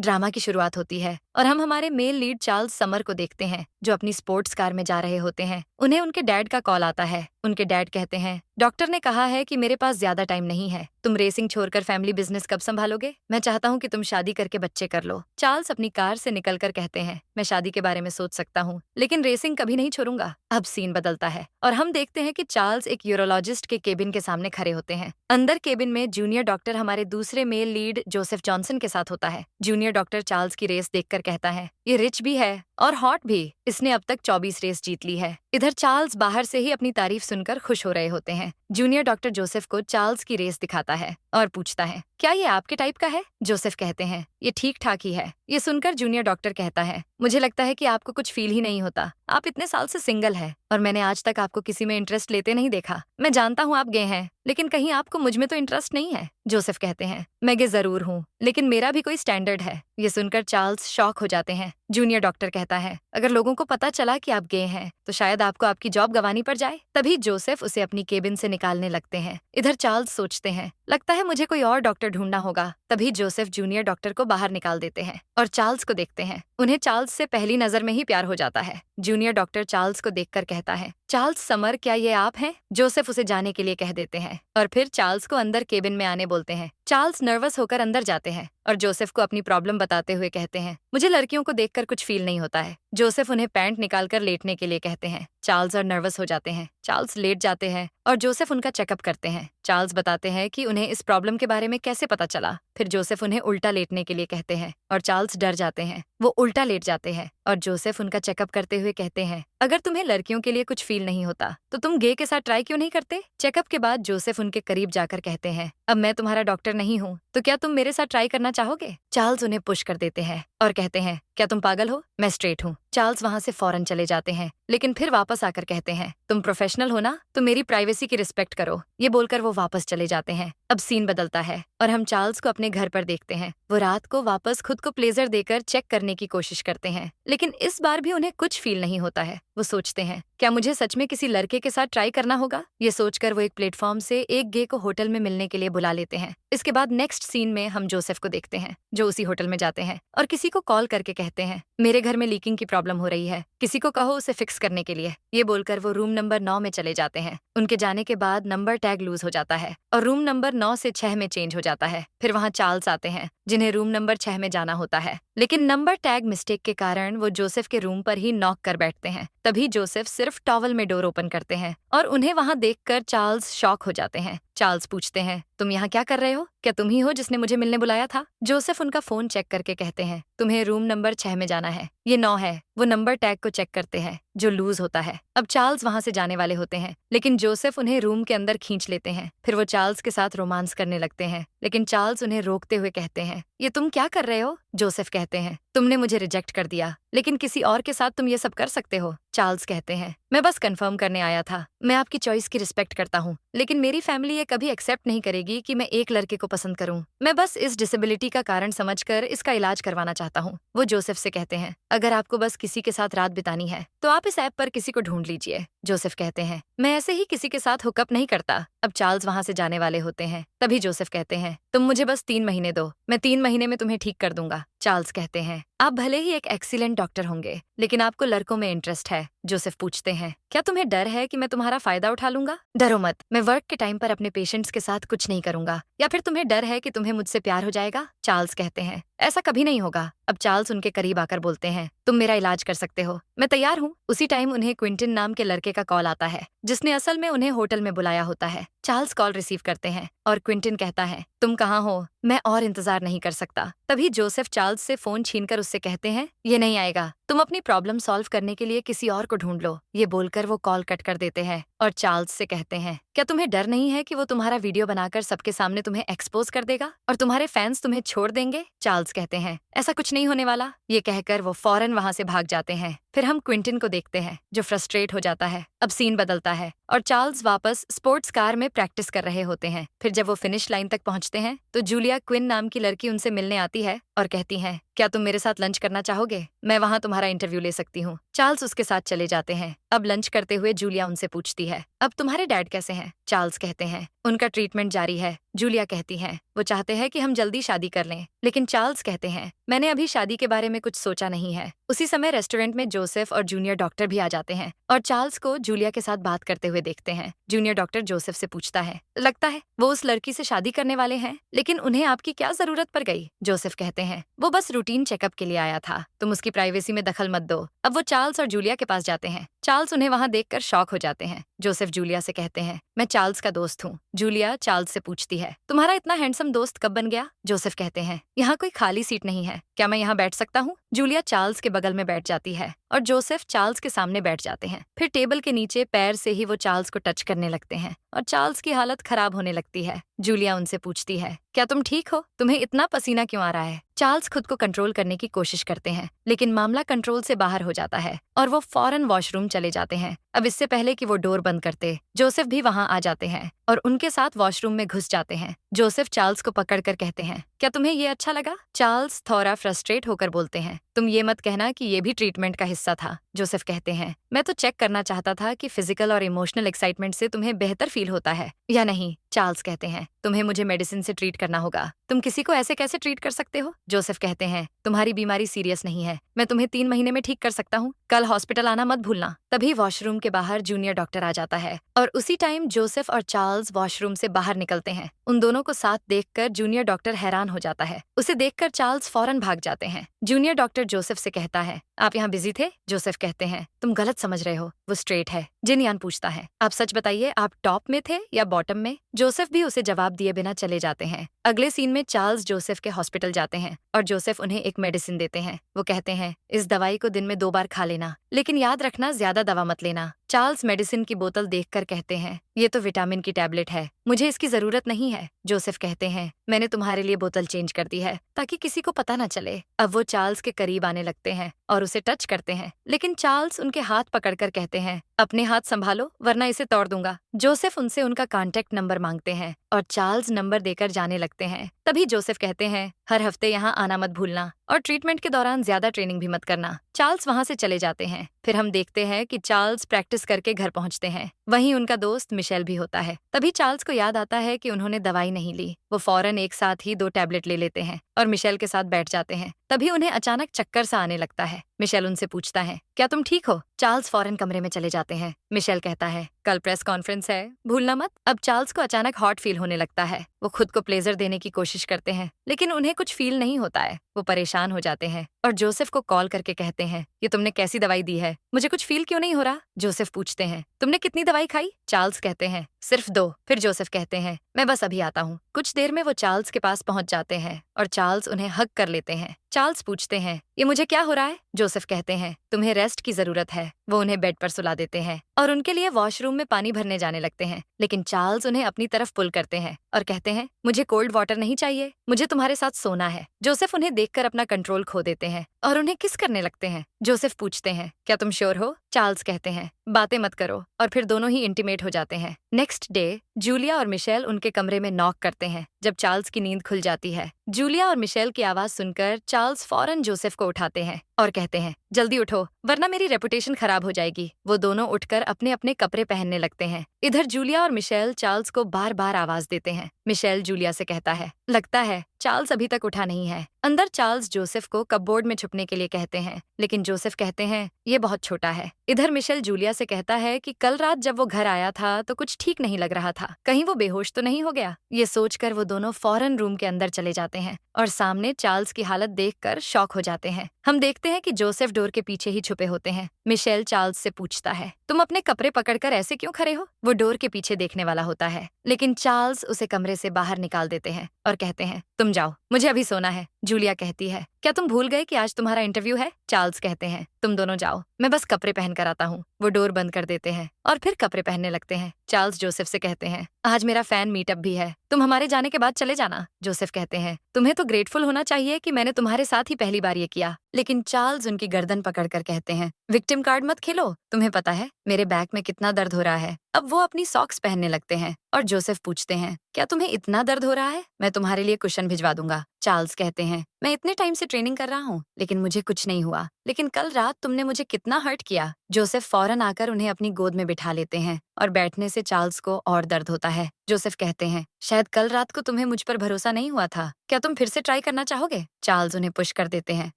Drama की शुरुआत होती है और हम हमारे मेल लीड चार्ल्स समर को देखते हैं जो अपनी स्पोर्ट्स कार में जा रहे होते हैं। उन्हें उनके डैड का कॉल आता है। उनके डैड कहते हैं, डॉक्टर ने कहा है कि मेरे पास ज्यादा टाइम नहीं है। तुम रेसिंग छोड़कर फैमिली बिजनेस कब संभालोगे? मैं चाहता हूँ कि तुम शादी करके बच्चे कर लो। चार्ल्स अपनी कार से निकलकर कहते हैं, मैं शादी के बारे में सोच सकता हूँ लेकिन रेसिंग कभी नहीं छोड़ूंगा। अब सीन बदलता है और हम देखते हैं कि चार्ल्स एक यूरोलॉजिस्ट के केबिन के सामने खड़े होते हैं। अंदर केबिन में जूनियर डॉक्टर हमारे दूसरे मेल लीड जोसेफ जॉनसन के साथ होता है। जूनियर डॉक्टर चार्ल्स की रेस देखकर कहता है, ये रिच भी है और हॉट भी। इसने अब तक 24 रेस जीत ली है। इधर चार्ल्स बाहर से ही अपनी तारीफ सुनकर खुश हो रहे होते हैं। जूनियर डॉक्टर जोसेफ को चार्ल्स की रेस दिखाता है और पूछता है, क्या ये आपके टाइप का है? जोसेफ कहते हैं, ये ठीक ठाक ही है। ये सुनकर जूनियर डॉक्टर कहता है, मुझे लगता है कि आपको कुछ फील ही नहीं होता। आप इतने साल से सिंगल है और मैंने आज तक आपको किसी में इंटरेस्ट लेते नहीं देखा। मैं जानता हूँ आप गे हैं लेकिन कहीं आपको मुझ में तो इंटरेस्ट नहीं है? जोसेफ कहते हैं, मैं गे जरूर हूँ लेकिन मेरा भी कोई स्टैंडर्ड है। ये सुनकर चार्ल्स शॉक हो जाते हैं। जूनियर डॉक्टर कहता है, अगर लोगों को पता चला कि आप गे हैं तो शायद आपको आपकी जॉब गंवानी पड़ जाए। तभी जोसेफ उसे अपनी केबिन से निकालने लगते हैं। इधर चार्ल्स सोचते हैं, लगता है मुझे कोई और डॉक्टर ढूंढना होगा। तभी जोसेफ जूनियर डॉक्टर को बाहर निकाल देते हैं और चार्ल्स को देखते हैं। उन्हें चार्ल्स से पहली नजर में ही प्यार हो जाता है। जूनियर डॉक्टर चार्ल्स को देखकर कहता है, चार्ल्स समर, क्या ये आप हैं? जोसेफ उसे जाने के लिए कह देते हैं और फिर चार्ल्स को अंदर केबिन में आने बोलते हैं। चार्ल्स नर्वस होकर अंदर जाते हैं और जोसेफ को अपनी प्रॉब्लम बताते हुए कहते हैं, मुझे लड़कियों को देखकर कुछ फील नहीं होता है। जोसेफ उन्हें पैंट निकालकर लेटने के लिए कहते हैं। चार्ल्स और नर्वस हो जाते हैं। चार्ल्स लेट जाते हैं और जोसेफ उनका चेकअप करते हैं। चार्ल्स बताते हैं कि उन्हें इस प्रॉब्लम के बारे में कैसे पता चला। फिर जोसेफ उन्हें उल्टा लेटने के लिए कहते हैं और चार्ल्स डर जाते हैं। वो उल्टा लेट जाते हैं और जोसेफ उनका चेकअप करते हुए कहते हैं, अगर तुम्हें लड़कियों के लिए कुछ फील नहीं होता तो तुम गे के साथ ट्राई क्यों नहीं करते? चेकअप के बाद जोसेफ उनके करीब जाकर कहते हैं, अब मैं तुम्हारा डॉक्टर नहीं हूँ तो क्या तुम मेरे साथ ट्राई करना चाहोगे? चार्ल्स उन्हें पुश कर देते हैं और कहते हैं, क्या तुम पागल हो? मैं स्ट्रेट हूँ। चार्ल्स वहाँ से फौरन चले जाते हैं लेकिन फिर वापस आकर कहते हैं, तुम प्रोफेशनल हो ना, तो मेरी प्राइवेसी की रिस्पेक्ट करो। ये बोलकर वो वापस चले जाते हैं। अब सीन बदलता है और हम चार्ल्स को अपने घर पर देखते हैं। वो रात को वापस खुद को प्लेजर देकर चेक करने की कोशिश करते हैं लेकिन इस बार भी उन्हें कुछ फील नहीं होता है। वो सोचते हैं, क्या मुझे सच में किसी लड़के के साथ ट्राई करना होगा? ये सोचकर वो एक प्लेटफॉर्म से एक गे को होटल में मिलने के लिए बुला लेते हैं। इसके बाद नेक्स्ट सीन में हम जोसेफ को देखते हैं जो उसी होटल में जाते हैं और किसी को कॉल करके कहते हैं, मेरे घर में लीकिंग की प्रॉब्लम हो रही है, किसी को कहो उसे फिक्स करने के लिए। ये बोलकर वो रूम नंबर 9 में चले जाते हैं। उनके जाने के बाद नंबर टैग लूज हो जाता है और रूम नंबर 9 से 6 में चेंज हो जाता है। फिर वहाँ चार्ल्स आते हैं जिन्हें रूम नंबर 6 में जाना होता है लेकिन नंबर टैग मिस्टेक के कारण वो जोसेफ के रूम पर ही नॉक कर बैठते हैं। तभी जोसेफ सिर्फ टॉवल में डोर ओपन करते हैं और उन्हें वहाँ देखकर चार्ल्स शॉक हो जाते हैं। चार्ल्स पूछते हैं, तुम यहाँ क्या कर रहे हो? क्या तुम ही हो जिसने मुझे मिलने बुलाया था? जोसेफ उनका फोन चेक करके कहते हैं, तुम्हें रूम नंबर 6 में जाना है, ये 9 है। वो नंबर टैग को चेक करते हैं जो लूज होता है। अब चार्ल्स वहाँ से जाने वाले होते हैं लेकिन जोसेफ उन्हें रूम के अंदर खींच लेते हैं। फिर वो चार्ल्स के साथ रोमांस करने लगते हैं लेकिन चार्ल्स उन्हें रोकते हुए कहते हैं, ये तुम क्या कर रहे हो? जोसेफ कहते हैं, तुमने मुझे रिजेक्ट कर दिया लेकिन किसी और के साथ तुम ये सब कर सकते हो। चार्ल्स कहते हैं, मैं बस कंफर्म करने आया था। मैं आपकी चॉइस की रिस्पेक्ट करता हूँ लेकिन मेरी फैमिली ये कभी एक्सेप्ट नहीं करेगी कि मैं एक लड़के को पसंद करूँ। मैं बस इस डिसेबिलिटी का कारण समझकर इसका इलाज करवाना चाहता हूँ। वो जोसेफ से कहते हैं, अगर आपको बस किसी के साथ रात बितानी है तो आप इस ऐप पर किसी को ढूंढ लीजिए। जोसेफ कहते हैं, मैं ऐसे ही किसी के साथ हुकअप नहीं करता। अब चार्ल्स वहाँ से जाने वाले होते हैं। तभी जोसेफ कहते हैं, तुम मुझे बस 3 महीने दो, मैं 3 महीने में तुम्हें ठीक कर दूंगा। चार्ल्स कहते हैं, आप भले ही एक एक्सीलेंट डॉक्टर होंगे लेकिन आपको लड़कों में इंटरेस्ट है। जोसेफ पूछते हैं, क्या तुम्हें डर है कि मैं तुम्हारा फायदा उठा लूंगा? डरो मत, मैं वर्क के टाइम पर अपने पेशेंट्स के साथ कुछ नहीं करूंगा। या फिर तुम्हें डर है कि तुम्हें मुझसे प्यार हो जाएगा? चार्ल्स कहते हैं, ऐसा कभी नहीं होगा। अब चार्ल्स उनके करीब आकर बोलते हैं, तुम मेरा इलाज कर सकते हो, मैं तैयार हूँ। उसी टाइम उन्हें क्विंटन नाम के लड़के का कॉल आता है जिसने असल में उन्हें होटल में बुलाया होता है। चार्ल्स कॉल रिसीव करते हैं और क्विंटन कहता है, तुम कहाँ हो? मैं और इंतजार नहीं कर सकता। तभी जोसेफ चार्ल्स से फोन छीनकर उससे कहते हैं, ये नहीं आएगा, तुम अपनी प्रॉब्लम सॉल्व करने के लिए किसी और को ढूंढ लो। ये बोलकर वो कॉल कट कर देते हैं और चार्ल्स से कहते हैं, क्या तुम्हें डर नहीं है कि वो तुम्हारा वीडियो बनाकर सबके सामने तुम्हें एक्सपोज कर देगा और तुम्हारे फैंस तुम्हें छोड़ देंगे? चार्ल्स कहते हैं, ऐसा कुछ नहीं होने वाला। ये कहकर वो फौरन वहाँ से भाग जाते हैं। फिर हम क्विंटन को देखते हैं जो फ्रस्ट्रेट हो जाता है। अब सीन बदलता है और चार्ल्स वापस स्पोर्ट्स कार में प्रैक्टिस कर रहे होते हैं। फिर जब वो फिनिश लाइन तक पहुंचते हैं तो जूलिया क्विन नाम की लड़की उनसे मिलने आती है और कहती है, क्या तुम मेरे साथ लंच करना चाहोगे? मैं वहाँ तुम्हारा इंटरव्यू ले सकती हूँ। चार्ल्स उसके साथ चले जाते हैं। अब लंच करते हुए जूलिया उनसे पूछती है, अब तुम्हारे डैड कैसे हैं? चार्ल्स कहते हैं, उनका ट्रीटमेंट जारी है जूलिया कहती है, वो चाहते हैं कि हम जल्दी शादी कर लें, लेकिन चार्ल्स कहते हैं, मैंने अभी शादी के बारे में कुछ सोचा नहीं है। उसी समय रेस्टोरेंट में जोसेफ और जूनियर डॉक्टर भी आ जाते हैं और चार्ल्स को जूलिया के साथ बात करते हुए देखते हैं। जूनियर डॉक्टर जोसेफ से पूछता है, लगता है वो उस लड़की से शादी करने वाले हैं, लेकिन उन्हें आपकी क्या जरूरत पड़ गई? जोसेफ कहते हैं, वो बस रूटीन चेकअप के लिए आया था, तुम उसकी प्राइवेसी में दखल मत दो। अब वो चार्ल्स और जूलिया के पास जाते हैं। चार्ल्स उन्हें वहां देखकर शॉक हो जाते हैं। जोसेफ जूलिया से कहते हैं, मैं चार्ल्स का दोस्त हूँ। जूलिया चार्ल्स से पूछती है, तुम्हारा इतना हैंडसम दोस्त कब बन गया? जोसेफ कहते हैं, यहाँ कोई खाली सीट नहीं है, क्या मैं यहाँ बैठ सकता हूँ? जूलिया चार्ल्स के बगल में बैठ जाती है और जोसेफ चार्ल्स के सामने बैठ जाते हैं। फिर टेबल के नीचे पैर से ही वो चार्ल्स को टच करने लगते हैं और चार्ल्स की हालत खराब होने लगती है। जूलिया उनसे पूछती है, क्या तुम ठीक हो? तुम्हें इतना पसीना क्यों आ रहा है? चार्ल्स खुद को कंट्रोल करने की कोशिश करते हैं, लेकिन मामला कंट्रोल से बाहर हो जाता है और वो फौरन वॉशरूम चले जाते हैं। अब इससे पहले कि वो डोर बंद करते, जोसेफ भी वहां आ जाते हैं और उनके साथ वॉशरूम में घुस जाते हैं। जोसेफ चार्ल्स को पकड़कर कहते हैं, क्या तुम्हें ये अच्छा लगा? चार्ल्स थोड़ा फ्रस्ट्रेट होकर बोलते हैं, तुम ये मत कहना कि ये भी ट्रीटमेंट का हिस्सा था। जोसेफ कहते हैं, मैं तो चेक करना चाहता था कि फिजिकल और इमोशनल एक्साइटमेंट से तुम्हें बेहतर फील होता है या नहीं। चार्ल्स कहते हैं, तुम्हें मुझे मेडिसिन से ट्रीट करना होगा, तुम किसी को ऐसे कैसे ट्रीट कर सकते हो? जोसेफ कहते हैं, तुम्हारी बीमारी सीरियस नहीं है, मैं तुम्हें 3 महीने में ठीक कर सकता हूँ, कल हॉस्पिटल आना मत भूलना। तभी वॉशरूम के बाहर जूनियर डॉक्टर आ जाता है और उसी टाइम जोसेफ और चार्ल्स वॉशरूम से बाहर निकलते हैं। उन दोनों को साथ देखकर जूनियर डॉक्टर हैरान हो जाता है। उसे देखकर चार्ल्स फौरन भाग जाते हैं। जूनियर डॉक्टर जोसेफ से कहता है, आप यहाँ बिजी थे? जोसेफ कहते हैं, तुम गलत समझ रहे हो, वो स्ट्रेट है। जिनयान पूछता है, आप सच बताइए, आप टॉप में थे या बॉटम में? जोसेफ भी उसे जवाब दिए बिना चले जाते हैं। अगले सीन में चार्ल्स जोसेफ के हॉस्पिटल जाते हैं और जोसेफ उन्हें एक मेडिसिन देते हैं। वो कहते हैं, इस दवाई को दिन में 2 बार खा लेना, लेकिन याद रखना ज्यादा दवा मत लेना। चार्ल्स मेडिसिन की बोतल देखकर कहते हैं, ये तो विटामिन की टैबलेट है, मुझे इसकी जरूरत नहीं है। जोसेफ कहते हैं, मैंने तुम्हारे लिए बोतल चेंज कर दी है ताकि किसी को पता न चले। अब वो चार्ल्स के करीब आने लगते हैं और उसे टच करते हैं, लेकिन चार्ल्स उनके हाथ पकड़कर कहते हैं, अपने हाथ संभालो वरना इसे तोड़ दूंगा। जोसेफ उनसे उनका कॉन्टैक्ट नंबर मांगते हैं और चार्ल्स नंबर देकर जाने लगते हैं। तभी जोसेफ कहते हैं, हर हफ्ते यहाँ आना मत भूलना और ट्रीटमेंट के दौरान ज्यादा ट्रेनिंग भी मत करना। चार्ल्स वहाँ से चले जाते हैं। फिर हम देखते हैं कि चार्ल्स प्रैक्टिस करके घर पहुँचते हैं। वहीं उनका दोस्त मिशेल भी होता है। तभी चार्ल्स को याद आता है कि उन्होंने दवाई नहीं ली। वो फौरन एक साथ ही 2 टैबलेट ले लेते हैं और मिशेल के साथ बैठ जाते हैं। तभी उन्हें अचानक चक्कर सा आने लगता है। मिशेल उनसे पूछता है, क्या तुम ठीक हो? चार्ल्स फौरन कमरे में चले जाते हैं। मिशेल कहता है, कल प्रेस कॉन्फ्रेंस है, भूलना मत। अब चार्ल्स को अचानक हॉट फील होने लगता है। वो खुद को प्लेजर देने की कोशिश करते हैं, लेकिन उन्हें कुछ फील नहीं होता है। वो परेशान हो जाते हैं और जोसेफ को कॉल करके कहते हैं, ये तुमने कैसी दवाई दी है? मुझे कुछ फील क्यों नहीं हो रहा? जोसेफ पूछते हैं, तुमने कितनी दवाई खाई? चार्ल्स कहते हैं, सिर्फ 2। फिर जोसेफ कहते हैं, मैं बस अभी आता हूँ। कुछ देर में वो चार्ल्स के पास पहुंच जाते हैं और चार्ल्स उन्हें हग कर लेते हैं। चार्ल्स पूछते हैं, ये मुझे क्या हो रहा है? जोसेफ कहते हैं, तुम्हें रेस्ट की जरूरत है। वो उन्हें बेड पर सुला देते हैं और उनके लिए वॉशरूम में पानी भरने जाने लगते हैं, लेकिन चार्ल्स उन्हें अपनी तरफ पुल करते हैं और कहते हैं, मुझे कोल्ड वाटर नहीं चाहिए, मुझे तुम्हारे साथ सोना है। जोसेफ उन्हें देखकर अपना कंट्रोल खो देते हैं और उन्हें किस करने लगते हैं। जोसेफ पूछते हैं, क्या तुम श्योर हो? चार्ल्स कहते हैं, बातें मत करो, और फिर दोनों ही इंटीमेट हो जाते हैं। नेक्स्ट डे जूलिया और मिशेल उनके कमरे में नॉक करते हैं। जब चार्ल्स की नींद खुल जाती है, जूलिया और मिशेल की आवाज सुनकर चार्ल्स फौरन जोसेफ को उठाते हैं और कहते हैं, जल्दी उठो वरना मेरी रेपुटेशन खराब हो जाएगी। वो दोनों उठकर अपने अपने कपड़े पहनने लगते हैं। इधर जूलिया और मिशेल चार्ल्स को बार बार आवाज देते हैं। मिशेल जूलिया से कहता है, लगता है चार्ल्स अभी तक उठा नहीं है। अंदर चार्ल्स जोसेफ को कपबोर्ड में छुपने के लिए कहते हैं, लेकिन जोसेफ कहते हैं, ये बहुत छोटा है। इधर मिशेल जूलिया से कहता है कि कल रात जब वो घर आया था तो कुछ ठीक नहीं लग रहा था, कहीं वो बेहोश तो नहीं हो गया। ये सोचकर वो दोनों फौरन रूम के अंदर चले जाते हैं और सामने चार्ल्स की हालत देखकर शॉक हो जाते हैं। हम देखते हैं कि जोसेफ डोर के पीछे ही छुपे होते हैं। मिशेल चार्ल्स से पूछता है, तुम अपने कपड़े पकड़कर ऐसे क्यों खड़े हो? वो डोर के पीछे देखने वाला होता है, लेकिन चार्ल्स उसे कमरे से बाहर निकाल देते हैं और कहते हैं, तुम जाओ, मुझे अभी सोना है। जूलिया कहती है, क्या तुम भूल गए कि आज तुम्हारा इंटरव्यू है? चार्ल्स कहते हैं, तुम दोनों जाओ, मैं बस कपड़े पहन कर आता हूँ। वो डोर बंद कर देते हैं और फिर कपड़े पहनने लगते हैं। चार्ल्स जोसेफ से कहते हैं, आज मेरा फैन मीटअप भी है, तुम हमारे जाने के बाद चले जाना। जोसेफ कहते हैं, तुम्हें तो ग्रेटफुल होना चाहिए कि मैंने तुम्हारे साथ ही पहली बार ये किया। लेकिन चार्ल्स उनकी गर्दन पकड़कर कहते हैं, विक्टिम कार्ड मत खेलो, तुम्हें पता है मेरे बैक में कितना दर्द हो रहा है। अब वो अपनी सॉक्स पहनने लगते हैं और जोसेफ पूछते हैं, क्या तुम्हें इतना दर्द हो रहा है? मैं तुम्हारे लिए कुशन भिजवा दूंगा। चार्ल्स कहते हैं, मैं इतने टाइम से ट्रेनिंग कर रहा हूँ लेकिन मुझे कुछ नहीं हुआ, लेकिन कल रात तुमने मुझे कितना हर्ट किया। जोसेफ फौरन आकर उन्हें अपनी गोद में बिठा लेते हैं और बैठने से चार्ल्स को और दर्द होता है। जोसेफ कहते हैं, शायद कल रात को तुम्हें मुझ पर भरोसा नहीं हुआ था, क्या तुम फिर से ट्राई करना चाहोगे? चार्ल्स उन्हें पुश कर देते हैं